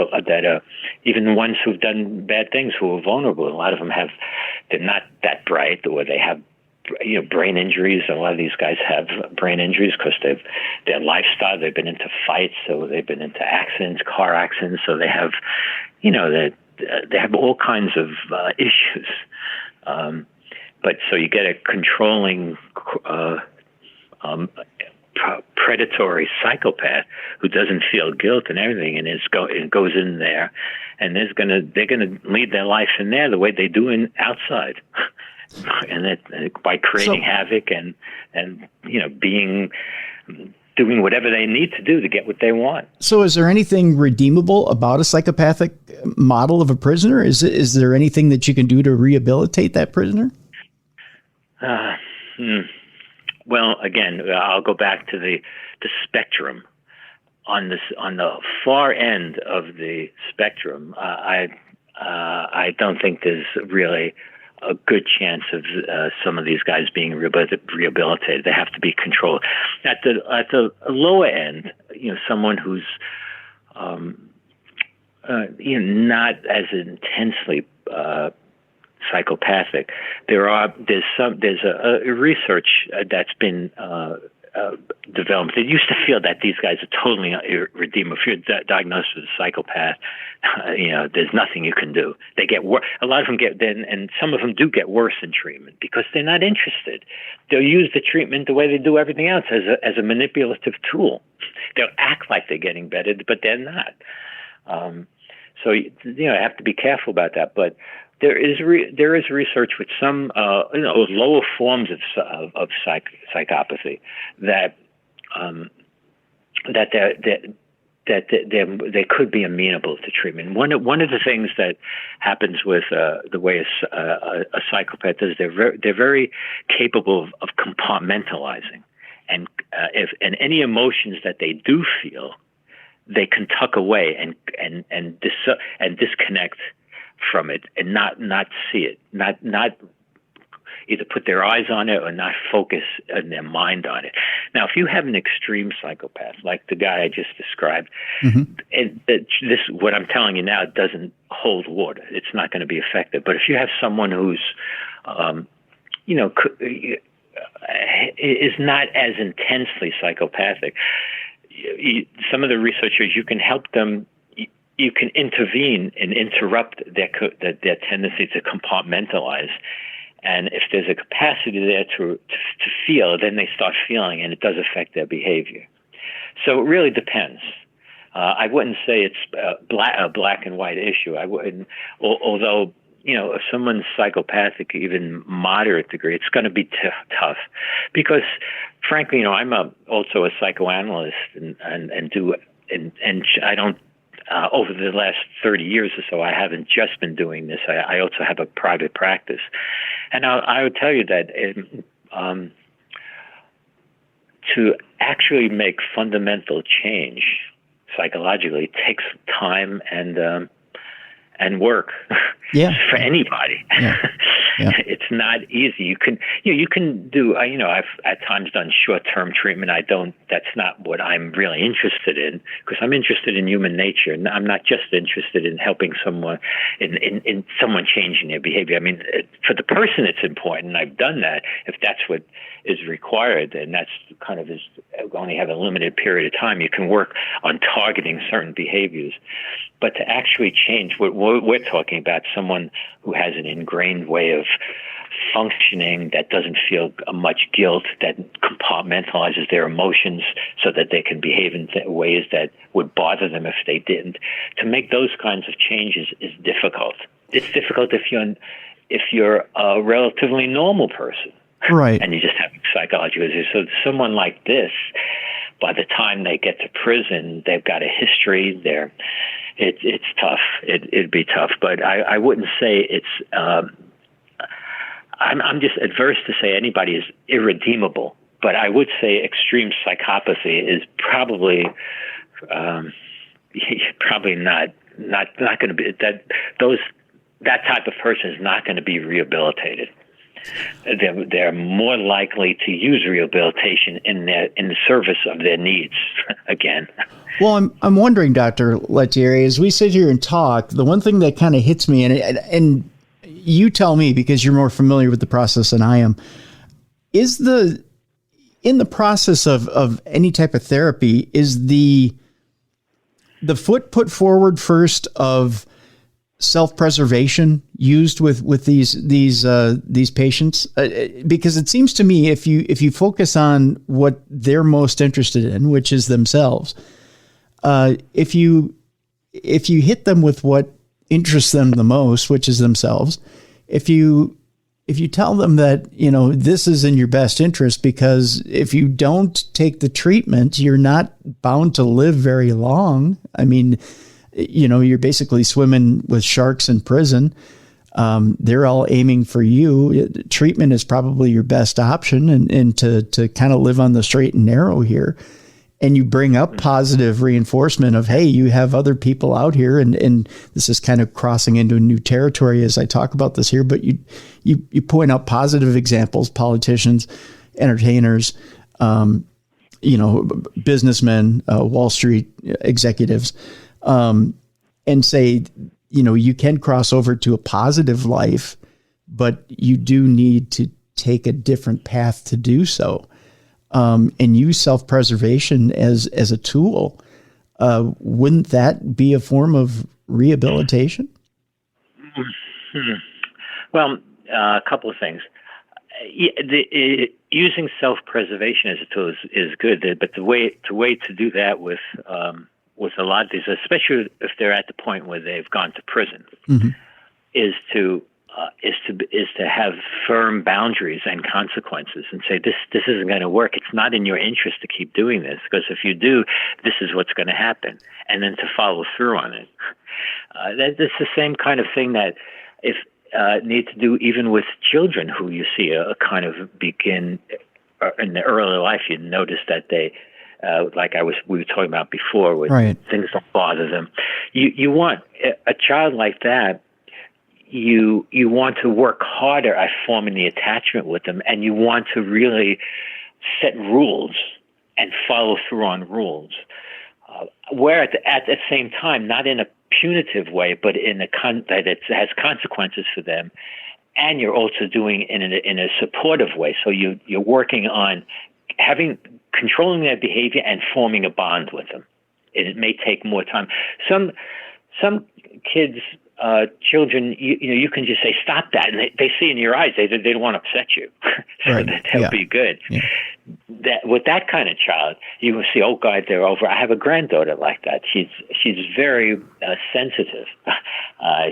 are even the ones who've done bad things who are vulnerable. A lot of them they're not that bright, or they have brain injuries. A lot of these guys have brain injuries because their lifestyle. They've been into fights, so they've been into accidents, car accidents. So they have they have all kinds of issues. But so you get a controlling, predatory psychopath who doesn't feel guilt and everything, and it goes in there, and they're gonna lead their life in there the way they do outside, and by creating havoc and doing whatever they need to do to get what they want. So is there anything redeemable about a psychopathic model of a prisoner? Is there anything that you can do to rehabilitate that prisoner? Well, again, I'll go back to the spectrum. On the far end of the spectrum, I don't think there's really a good chance of some of these guys being rehabilitated. They have to be controlled. At the lower end, someone who's not as intensely psychopathic. There's a research that's been developed. It used to feel that these guys are totally irredeemable. If you're diagnosed with a psychopath, there's nothing you can do. They get worse. A lot of them and some of them do get worse in treatment because they're not interested. They'll use the treatment the way they do everything else as a manipulative tool. They'll act like they're getting better, but they're not. So I have to be careful about that. But there is research with some lower forms of psychopathy that they could be amenable to treatment. One of the things that happens with the way a psychopath is, they're very capable of compartmentalizing, and any emotions that they do feel, they can tuck away and disconnect from it and not see it, not either put their eyes on it or not focus their mind on it. Now, if you have an extreme psychopath like the guy I just described, and this what I'm telling you now doesn't hold water. It's not going to be effective. But if you have someone who's is not as intensely psychopathic, some of the researchers, you can help them. You can intervene and interrupt their tendency to compartmentalize. And if there's a capacity there to feel, then they start feeling, and it does affect their behavior. So it really depends. I wouldn't say it's a black and white issue. I wouldn't, although, if someone's psychopathic, even moderate degree, it's going to be tough. Because, frankly, I'm also a psychoanalyst and I don't, over the last 30 years or so, I haven't just been doing this. I also have a private practice. And I would tell you that to actually make fundamental change psychologically takes time and work. Yeah. For anybody. Yeah. Yeah. It's not easy. You can do, I've at times done short-term treatment. That's not what I'm really interested in, because I'm interested in human nature. And I'm not just interested in helping someone, in someone changing their behavior. I mean, for the person, it's important. And I've done that. If that's what is required, and that's kind of only have a limited period of time, you can work on targeting certain behaviors. But to actually change what we're talking about, someone who has an ingrained way functioning, that doesn't feel much guilt, that compartmentalizes their emotions so that they can behave in ways that would bother them if they didn't. To make those kinds of changes is difficult. It's difficult if you're a relatively normal person. Right. And you just have psychological issues. So someone like this, by the time they get to prison, they've got a history. It's tough. It'd be tough. But I wouldn't say it's. I'm just adverse to say anybody is irredeemable. But I would say extreme psychopathy is probably not going to be that type of person is not going to be rehabilitated. They're more likely to use rehabilitation in the service of their needs again. Well, I'm wondering, Dr. Lettieri, as we sit here and talk, the one thing that kind of hits me, and you tell me because you're more familiar with the process than I am, is in the process of any type of therapy, is the foot put forward first of self-preservation used with these patients? Because it seems to me if you focus on what they're most interested in, which is themselves, if you hit them with what interests them the most, which is themselves, if you tell them that, this is in your best interest, because if you don't take the treatment, you're not bound to live very long. I mean, you're basically swimming with sharks in prison. They're all aiming for you. Treatment is probably your best option, and to kind of live on the straight and narrow here. And you bring up positive reinforcement of, hey, you have other people out here, and this is kind of crossing into a new territory as I talk about this here. But you point out positive examples, politicians, entertainers, businessmen, Wall Street executives. And say, you can cross over to a positive life, but you do need to take a different path to do so, and use self-preservation as a tool. Wouldn't that be a form of rehabilitation? Well, a couple of things. Using self-preservation as a tool is good, but the way to do that with a lot of these, especially if they're at the point where they've gone to prison, mm-hmm. is to have firm boundaries and consequences, and say this isn't going to work. It's not in your interest to keep doing this, because if you do, this is what's going to happen, and then to follow through on it. That's the same kind of thing that need to do even with children who you see a kind of begin in the early life. You notice that they. We were talking about before, with right. Things don't bother them. You want a child like that. You want to work harder at forming the attachment with them, and you want to really set rules and follow through on rules. Where at the same time, not in a punitive way, but in that it has consequences for them, and you're also doing it in a supportive way. So you're working on controlling their behavior and forming a bond with them. It may take more time. Some kids, children, you can just say, stop that. And they see in your eyes, they don't want to upset you. So right. that'll be good. Yeah. With that kind of child, you will see, oh God, they're over. I have a granddaughter like that. She's very sensitive.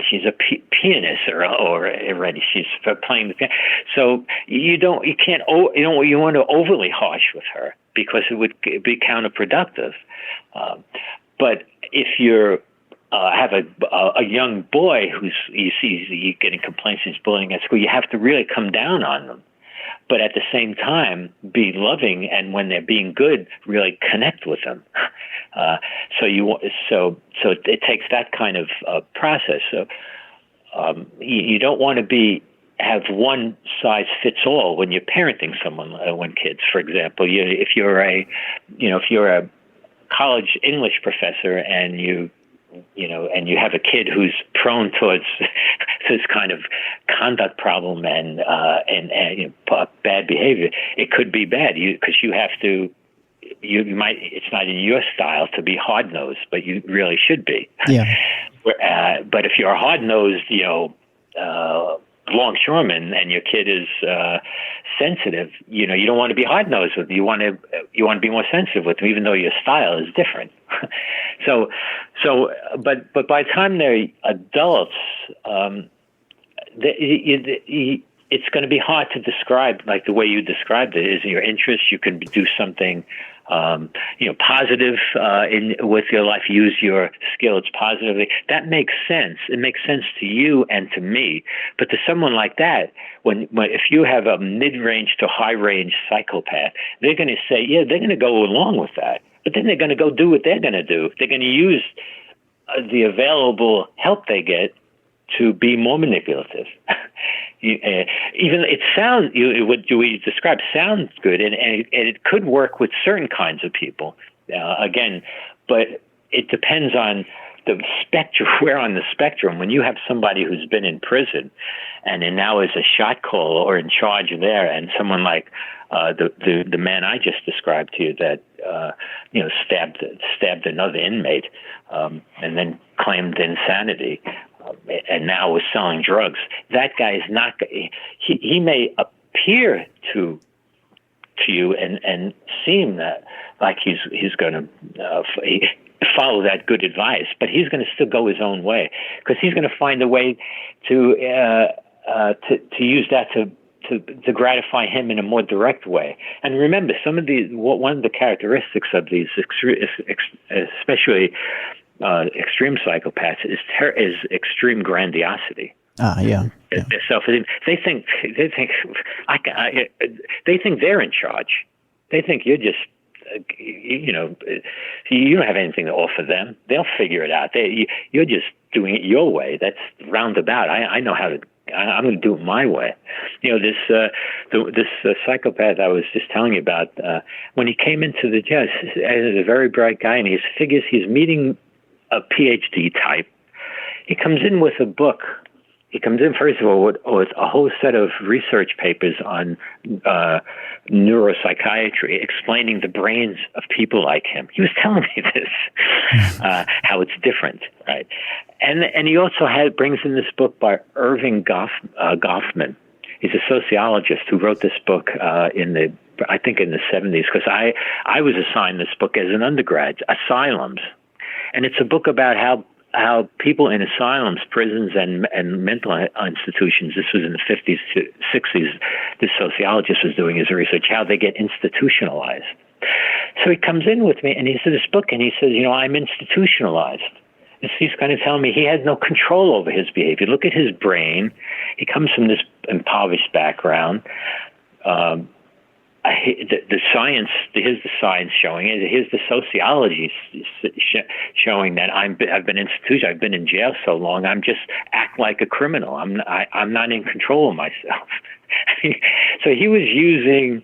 She's a pianist or already. She's playing the piano. So you want to overly harsh with her, because it would be counterproductive. But if you're have a young boy you see getting complaints he's bullying at school, you have to really come down on them, but at the same time be loving, and when they're being good, really connect with them. So it takes that kind of process. So you don't want to have one size fits all when you're parenting someone, when kids, for example. If you're a college English professor and you have a kid who's prone towards this kind of conduct problem and bad behavior, it could be bad because you have to. You might. It's not in your style to be hard nosed, but you really should be. Yeah. But if you're hard nosed, longshoreman and your kid is sensitive, you don't want to be hard nosed with them. You want to be more sensitive with them, even though your style is different. But by the time they're adults, it's going to be hard to describe like the way you described it. Is your interest? You can do something, positive with your life. Use your skills positively. That makes sense. It makes sense to you and to me. But to someone like that, when if you have a mid-range to high-range psychopath, they're going to say, yeah, they're going to go along with that. But then they're going to go do what they're going to do. They're going to use the available help they get to be more manipulative. Even it sounds, what you describe sounds good, and it could work with certain kinds of people. Again, but it depends on the spectrum. Where on the spectrum, when you have somebody who's been in prison and now is a shot caller or in charge there, and someone like the man I just described to you that stabbed another inmate and then claimed insanity. And now was selling drugs. That guy is not. He may appear to you and seem that like he's going to follow that good advice, but he's going to still go his own way because he's going to find a way to use that to gratify him in a more direct way. And remember, one of the characteristics of these, especially extreme psychopaths, is extreme grandiosity. Yeah. They think they're in charge. They think you're just, you don't have anything to offer them. They'll figure it out. You're just doing it your way. That's roundabout. I know how to. I'm going to do it my way. This psychopath I was just telling you about, when he came into the jail, as a very bright guy, and he figures he's meeting a PhD type. He comes in with a book. He comes in, first of all, with a whole set of research papers on neuropsychiatry, explaining the brains of people like him. He was telling me this, how it's different, right? And he also brings in this book by Irving Goffman. He's a sociologist who wrote this book in the 70s, because I was assigned this book as an undergrad, Asylums. And it's a book about how people in asylums, prisons, and mental institutions, this was in the 50s to 60s, the sociologist was doing his research, how they get institutionalized. So he comes in with me, and he says this book, and he says, I'm institutionalized. And he's going to tell me he has no control over his behavior. Look at his brain. He comes from this impoverished background. The science, here's the science showing it. Here's the sociology showing that I've been institutionalized. I've been in jail so long. I'm just act like a criminal. I'm not in control of myself. So he was using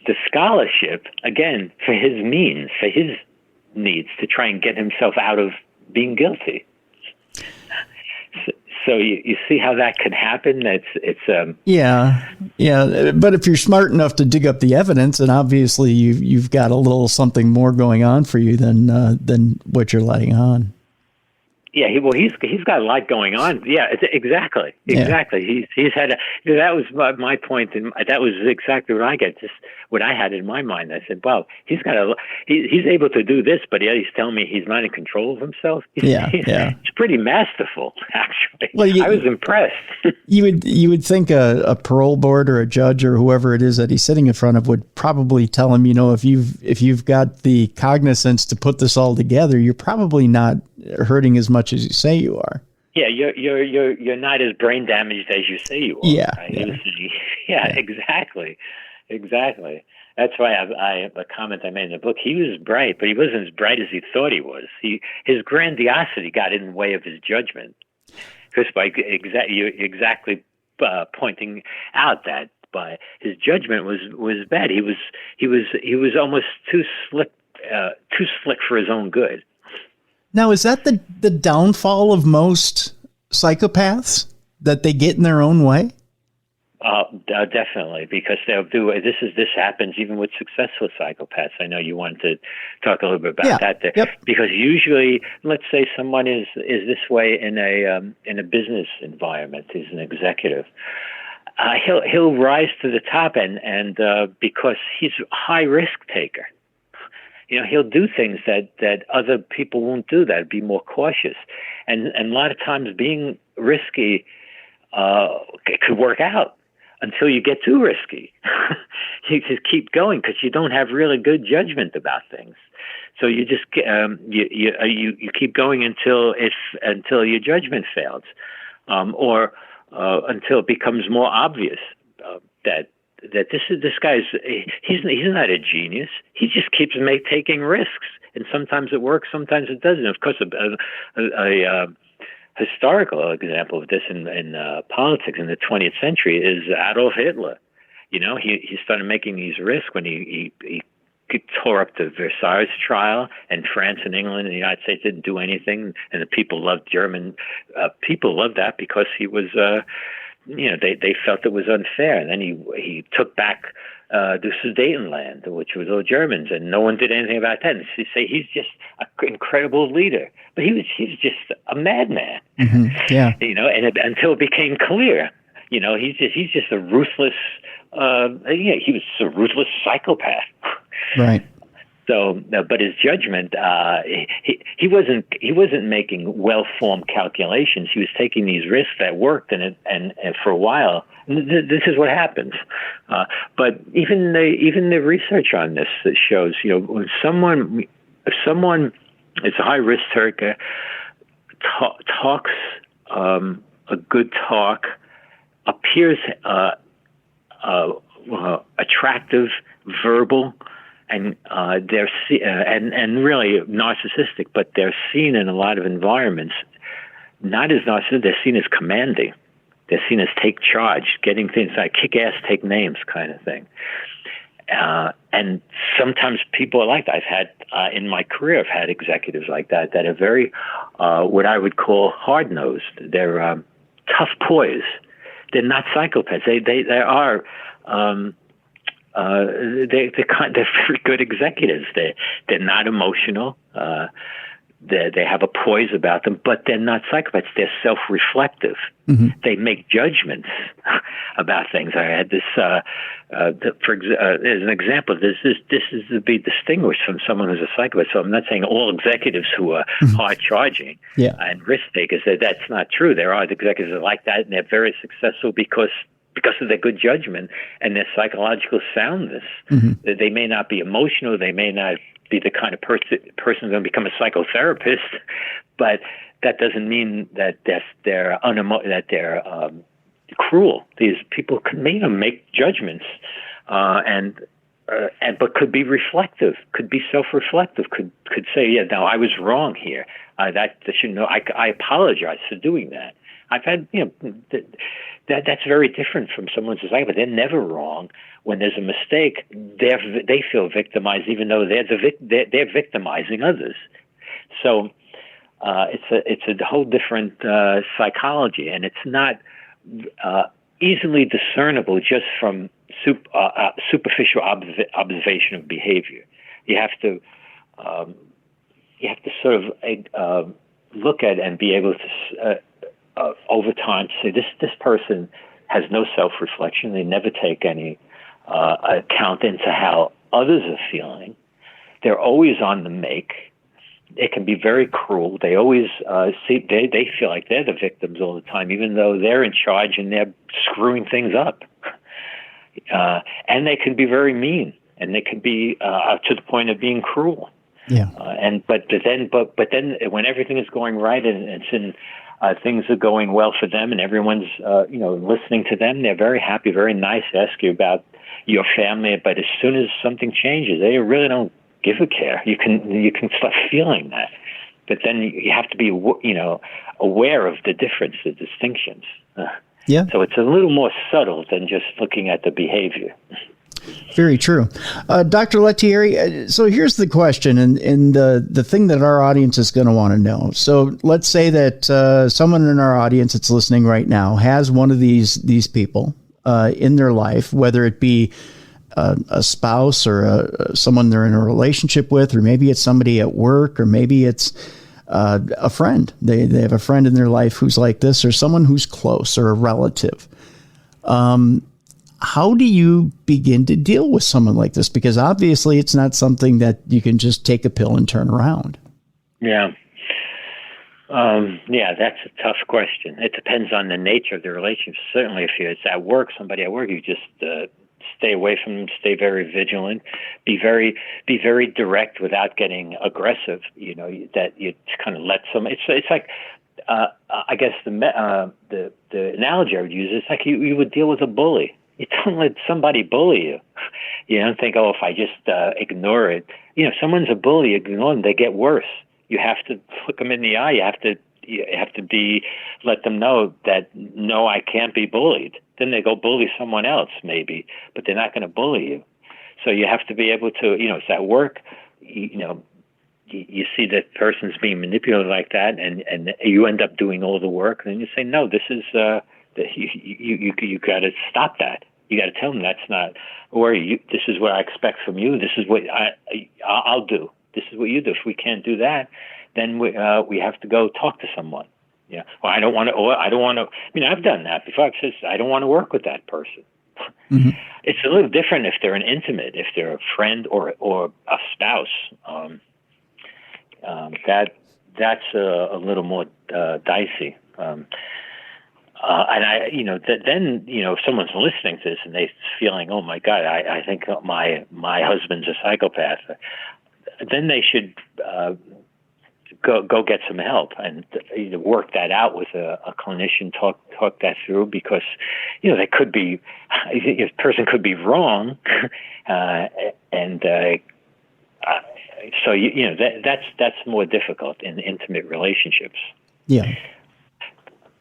the scholarship again for his means, for his needs, to try and get himself out of being guilty. So you see how that can happen. Yeah. But if you're smart enough to dig up the evidence, and obviously you've got a little something more going on for you than what you're letting on. Yeah, he's got a lot going on. Yeah, exactly. Yeah. He's had that was my point, and that was exactly what I had in my mind. I said, well, he's able to do this, but he's telling me he's not in control of himself. It's pretty masterful, actually. Well, I was impressed. you would think a parole board or a judge or whoever it is that he's sitting in front of would probably tell him, if you've got the cognizance to put this all together, you're probably not hurting as much as you say you are. Yeah, you're not as brain damaged as you say you are. Yeah, right? Exactly. That's why the comment I made in the book. He was bright, but he wasn't as bright as he thought he was. His grandiosity got in the way of his judgment. Because you're exactly pointing out that by his judgment was bad. He was almost too slick for his own good. Now, is that the downfall of most psychopaths, that they get in their own way? Definitely, because they'll do this happens even with successful psychopaths. I know you wanted to talk a little bit about that there. Yep. Because usually, let's say someone is this way in a business environment, is an executive. He'll rise to the top, and because he's a high risk taker. He'll do things that other people won't do. That'd be more cautious, and a lot of times being risky it could work out until you get too risky. You just keep going because you don't have really good judgment about things. So you just you keep going until your judgment fails, or until it becomes more obvious that this guy's he's not a genius. He just keeps taking risks, and sometimes it works, sometimes it doesn't. Of course, a historical example of this in politics in the 20th century is Adolf Hitler. He started making these risks when he tore up the Versailles trial, and France and England and the United States didn't do anything, and the people loved people loved that because he was they felt it was unfair, and then he took back the Sudetenland, which was all Germans, and no one did anything about that. And they say he's just an incredible leader, but he's just a madman. Mm-hmm. Yeah, until it became clear, he's just a ruthless. He was a ruthless psychopath. Right. So, but his judgment, he wasn't making well-formed calculations. He was taking these risks that worked, and for a while, this is what happens. But even the research on this that shows, when if someone is a high-risk taker, talks a good talk, appears attractive, verbal. And they're and really narcissistic, but they're seen in a lot of environments not as narcissistic. They're seen as commanding. They're seen as take charge, getting things like kick ass, take names, kind of thing. And sometimes people are like that. I've had in my career, I've had executives like that are very what I would call hard nosed. They're tough poise. They're not psychopaths. They are. They're very good executives. They're not emotional. They have a poise about them, but they're not psychopaths. They're self-reflective. Mm-hmm. They make judgments about things. I had this, as an example. This is to be distinguished from someone who's a psychopath. So I'm not saying all executives who are hard-charging and risk-takers. That's not true. There are executives that are like that, and they're very successful because of their good judgment and their psychological soundness. Mm-hmm. They may not be emotional. They may not be the kind of person who's going to become a psychotherapist, but that doesn't mean that they're cruel. These people can make judgments, but could be reflective, could be self-reflective, could say, yeah, no, I was wrong here. I apologize for doing that. I've had, that's very different from someone's society, but they're never wrong. When there's a mistake, they feel victimized, even though they're victimizing others. So it's a whole different psychology, and it's not easily discernible just from superficial observation of behavior. You have to sort of look at and be able to. Over time, to say this person has no self-reflection. They never take any account into how others are feeling. They're always on the make. They can be very cruel. They always they feel like they're the victims all the time, even though they're in charge and they're screwing things up. And they can be very mean, and they can be to the point of being cruel. Yeah. But then when everything is going right and it's in things are going well for them, and everyone's listening to them. They're very happy, very nice. Ask you about your family, but as soon as something changes, they really don't give a care. You can start feeling that, but then you have to be aware of the difference, the distinctions. So it's a little more subtle than just looking at the behavior. Very true. Dr. Lettieri, so here's the question, and the thing that our audience is going to want to know. So let's say that someone in our audience that's listening right now has one of these people, in their life, whether it be a spouse or someone they're in a relationship with, or maybe it's somebody at work, or maybe it's a friend. They have a friend in their life who's like this, or someone who's close, or a relative. How do you begin to deal with someone like this? Because obviously it's not something that you can just take a pill and turn around. Yeah. That's a tough question. It depends on the nature of the relationship. Certainly, if it's at work, somebody at work, you just stay away from them, stay very vigilant, be very direct without getting aggressive. That you kind of let some. It's like I guess the analogy I would use is like you would deal with a bully. You don't let somebody bully you. You don't think, if I just ignore it. If someone's a bully, ignore them. They get worse. You have to look them in the eye. You have to let them know that, no, I can't be bullied. Then they go bully someone else maybe, but they're not going to bully you. So you have to be able to, it's at work, you see that person's being manipulated like that, and you end up doing all the work, and then you say, no, this is, you got to stop that. You got to tell them that's not, or this is what I expect from you. This is what I'll do. This is what you do. If we can't do that, then we have to go talk to someone. Yeah. Well, I don't want to. I've done that before. I've said, I don't want to work with that person. Mm-hmm. It's a little different if they're an intimate, if they're a friend or a spouse. That's a little more dicey. And then if someone's listening to this and they're feeling, oh my God, I think my husband's a psychopath. Then they should go get some help and work that out with a clinician. Talk that through, because they could be, a person could be wrong, and so that's more difficult in intimate relationships. Yeah.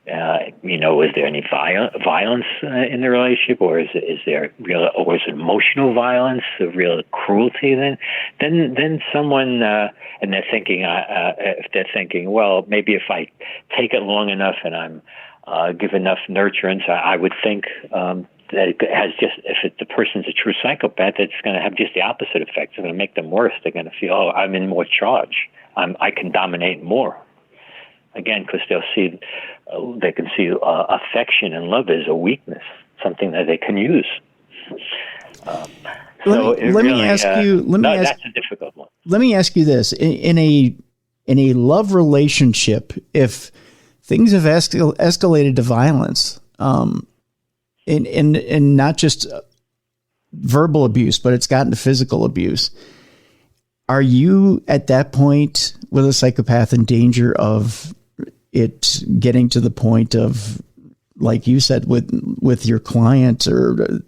Is there any violence in the relationship, or is there real, or is it emotional violence, real cruelty? Then someone, and they're thinking, if they're thinking, well, maybe if I take it long enough and I'm give enough nurturance, I would think that it has if the person's a true psychopath, it's going to have just the opposite effect. It's going to make them worse. They're going to feel, oh, I'm in more charge. I can dominate more. Again, because they can see affection and love as a weakness, something that they can use. Let me ask you. That's a difficult one. Let me ask you this: in a love relationship, if things have escalated to violence, and not just verbal abuse, but it's gotten to physical abuse, are you at that point with a psychopath in danger of it getting to the point of, like you said, with your client, or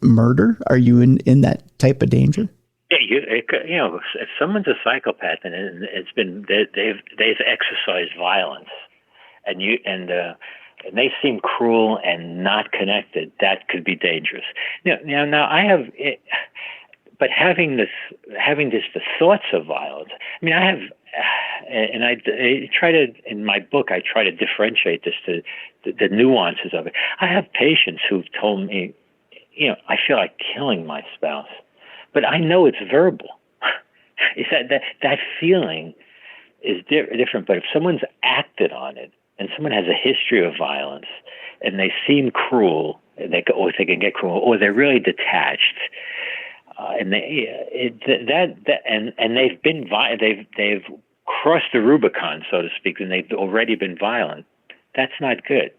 murder? Are you in that type of danger? Yeah, if someone's a psychopath and it's been they've exercised violence, and they seem cruel and not connected, that could be dangerous. Now I have. But having the thoughts of violence. I have, and I try to, in my book, I try to differentiate this to the nuances of it. I have patients who've told me, I feel like killing my spouse, but I know it's verbal. It's that feeling is different. But if someone's acted on it, and someone has a history of violence, and they seem cruel, and they can get cruel, or they're really detached. And they've crossed the Rubicon, so to speak, and they've already been violent. That's not good.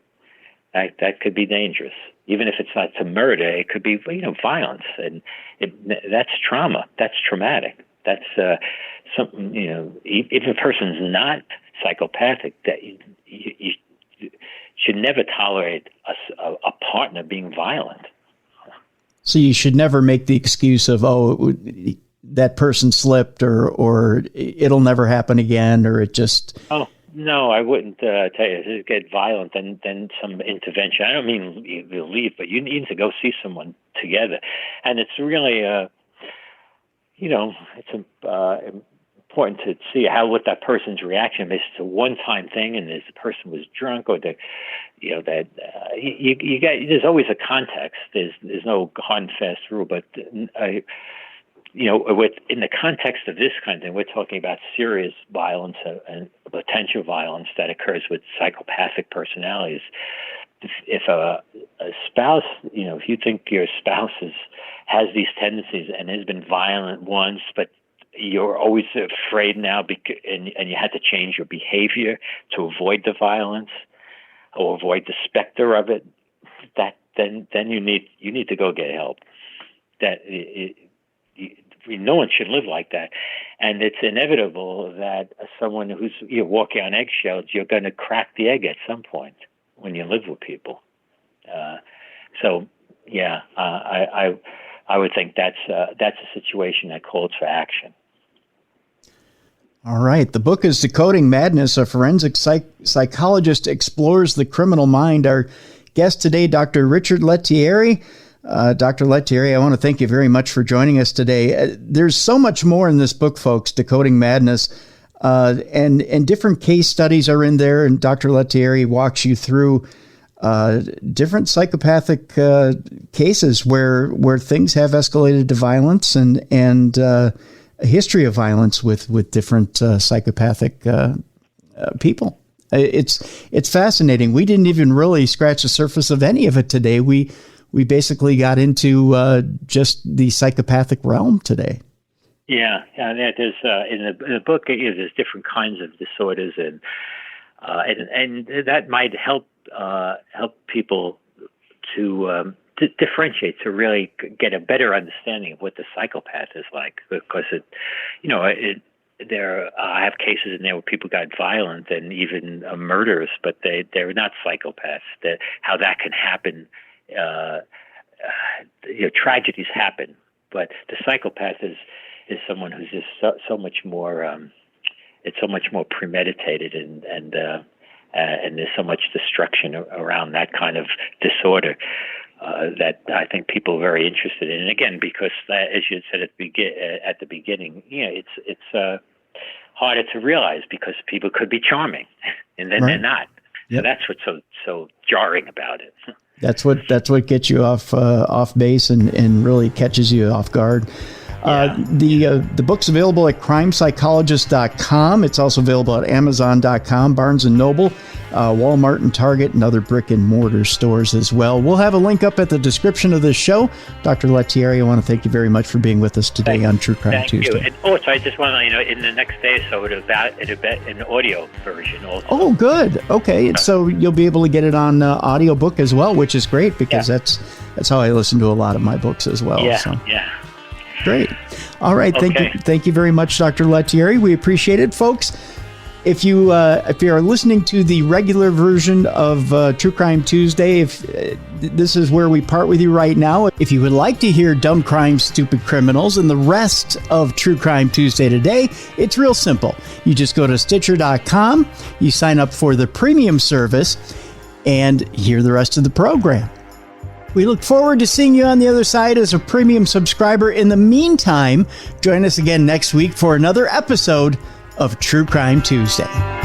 That could be dangerous. Even if it's not to murder, it could be violence, and that's trauma. That's traumatic. That's something. If a person's not psychopathic, that you should never tolerate a partner being violent. So you should never make the excuse of, that person slipped, or it'll never happen again, or it just... Oh, no, I wouldn't tell you. If it get violent, then some intervention. I don't mean you leave, but you need to go see someone together. And it's really, it's important to see what that person's reaction is. It's a one-time thing, and the person was drunk, or there's always a context. There's no hard and fast rule, but in the context of this kind of thing, we're talking about serious violence and potential violence that occurs with psychopathic personalities. If a spouse, if you think your spouse has these tendencies and has been violent once, but you're always afraid now, and you had to change your behavior to avoid the violence or avoid the specter of it, then you need to go get help. No one should live like that, and it's inevitable that someone who's walking on eggshells, you're going to crack the egg at some point when you live with people. I would think that's a situation that calls for action. All right. The book is Decoding Madness. A forensic psychologist explores the criminal mind. Our guest today, Dr. Richard Lettieri. Dr. Lettieri, I want to thank you very much for joining us today. There's so much more in this book, folks, Decoding Madness, and different case studies are in there, and Dr. Lettieri walks you through different psychopathic cases where things have escalated to violence and a history of violence with different psychopathic people. It's fascinating. We didn't even really scratch the surface of any of it today. We basically got into just the psychopathic realm today. Yeah, there's in the book there's different kinds of disorders, and that might help people to differentiate, to really get a better understanding of what the psychopath is like, because I have cases in there where people got violent and even murderers, but they're not psychopaths. How that can happen, tragedies happen, but the psychopath is someone who's just so much more. It's so much more premeditated, and there's so much destruction around that kind of disorder that I think people are very interested in. And again, because as you said at the beginning, it's harder to realize because people could be charming, and then they're not. Yep. So that's what's so jarring about it. That's what gets you off base and really catches you off guard. Yeah. The book's available at crimepsychologist.com. It's also available at amazon.com, Barnes & Noble, Walmart and Target, and other brick and mortar stores as well. We'll have a link up at the description of this show. Dr. Lettieri, I want to thank you very much for being with us today on True Crime Tuesday. Thank you. And also, I just want to let you know, in the next day or so, it'll be an audio version also. Oh, good. Okay. So you'll be able to get it on audiobook as well, which is great because that's how I listen to a lot of my books as well. Yeah. Great. All right. Thank you very much, Dr. Lettieri. We appreciate it, folks. If you are listening to the regular version of True Crime Tuesday, this is where we part with you right now. If you would like to hear Dumb Crimes, Stupid Criminals and the rest of True Crime Tuesday today, it's real simple. You just go to Stitcher.com, you sign up for the premium service, and hear the rest of the program. We look forward to seeing you on the other side as a premium subscriber. In the meantime, join us again next week for another episode of True Crime Tuesday.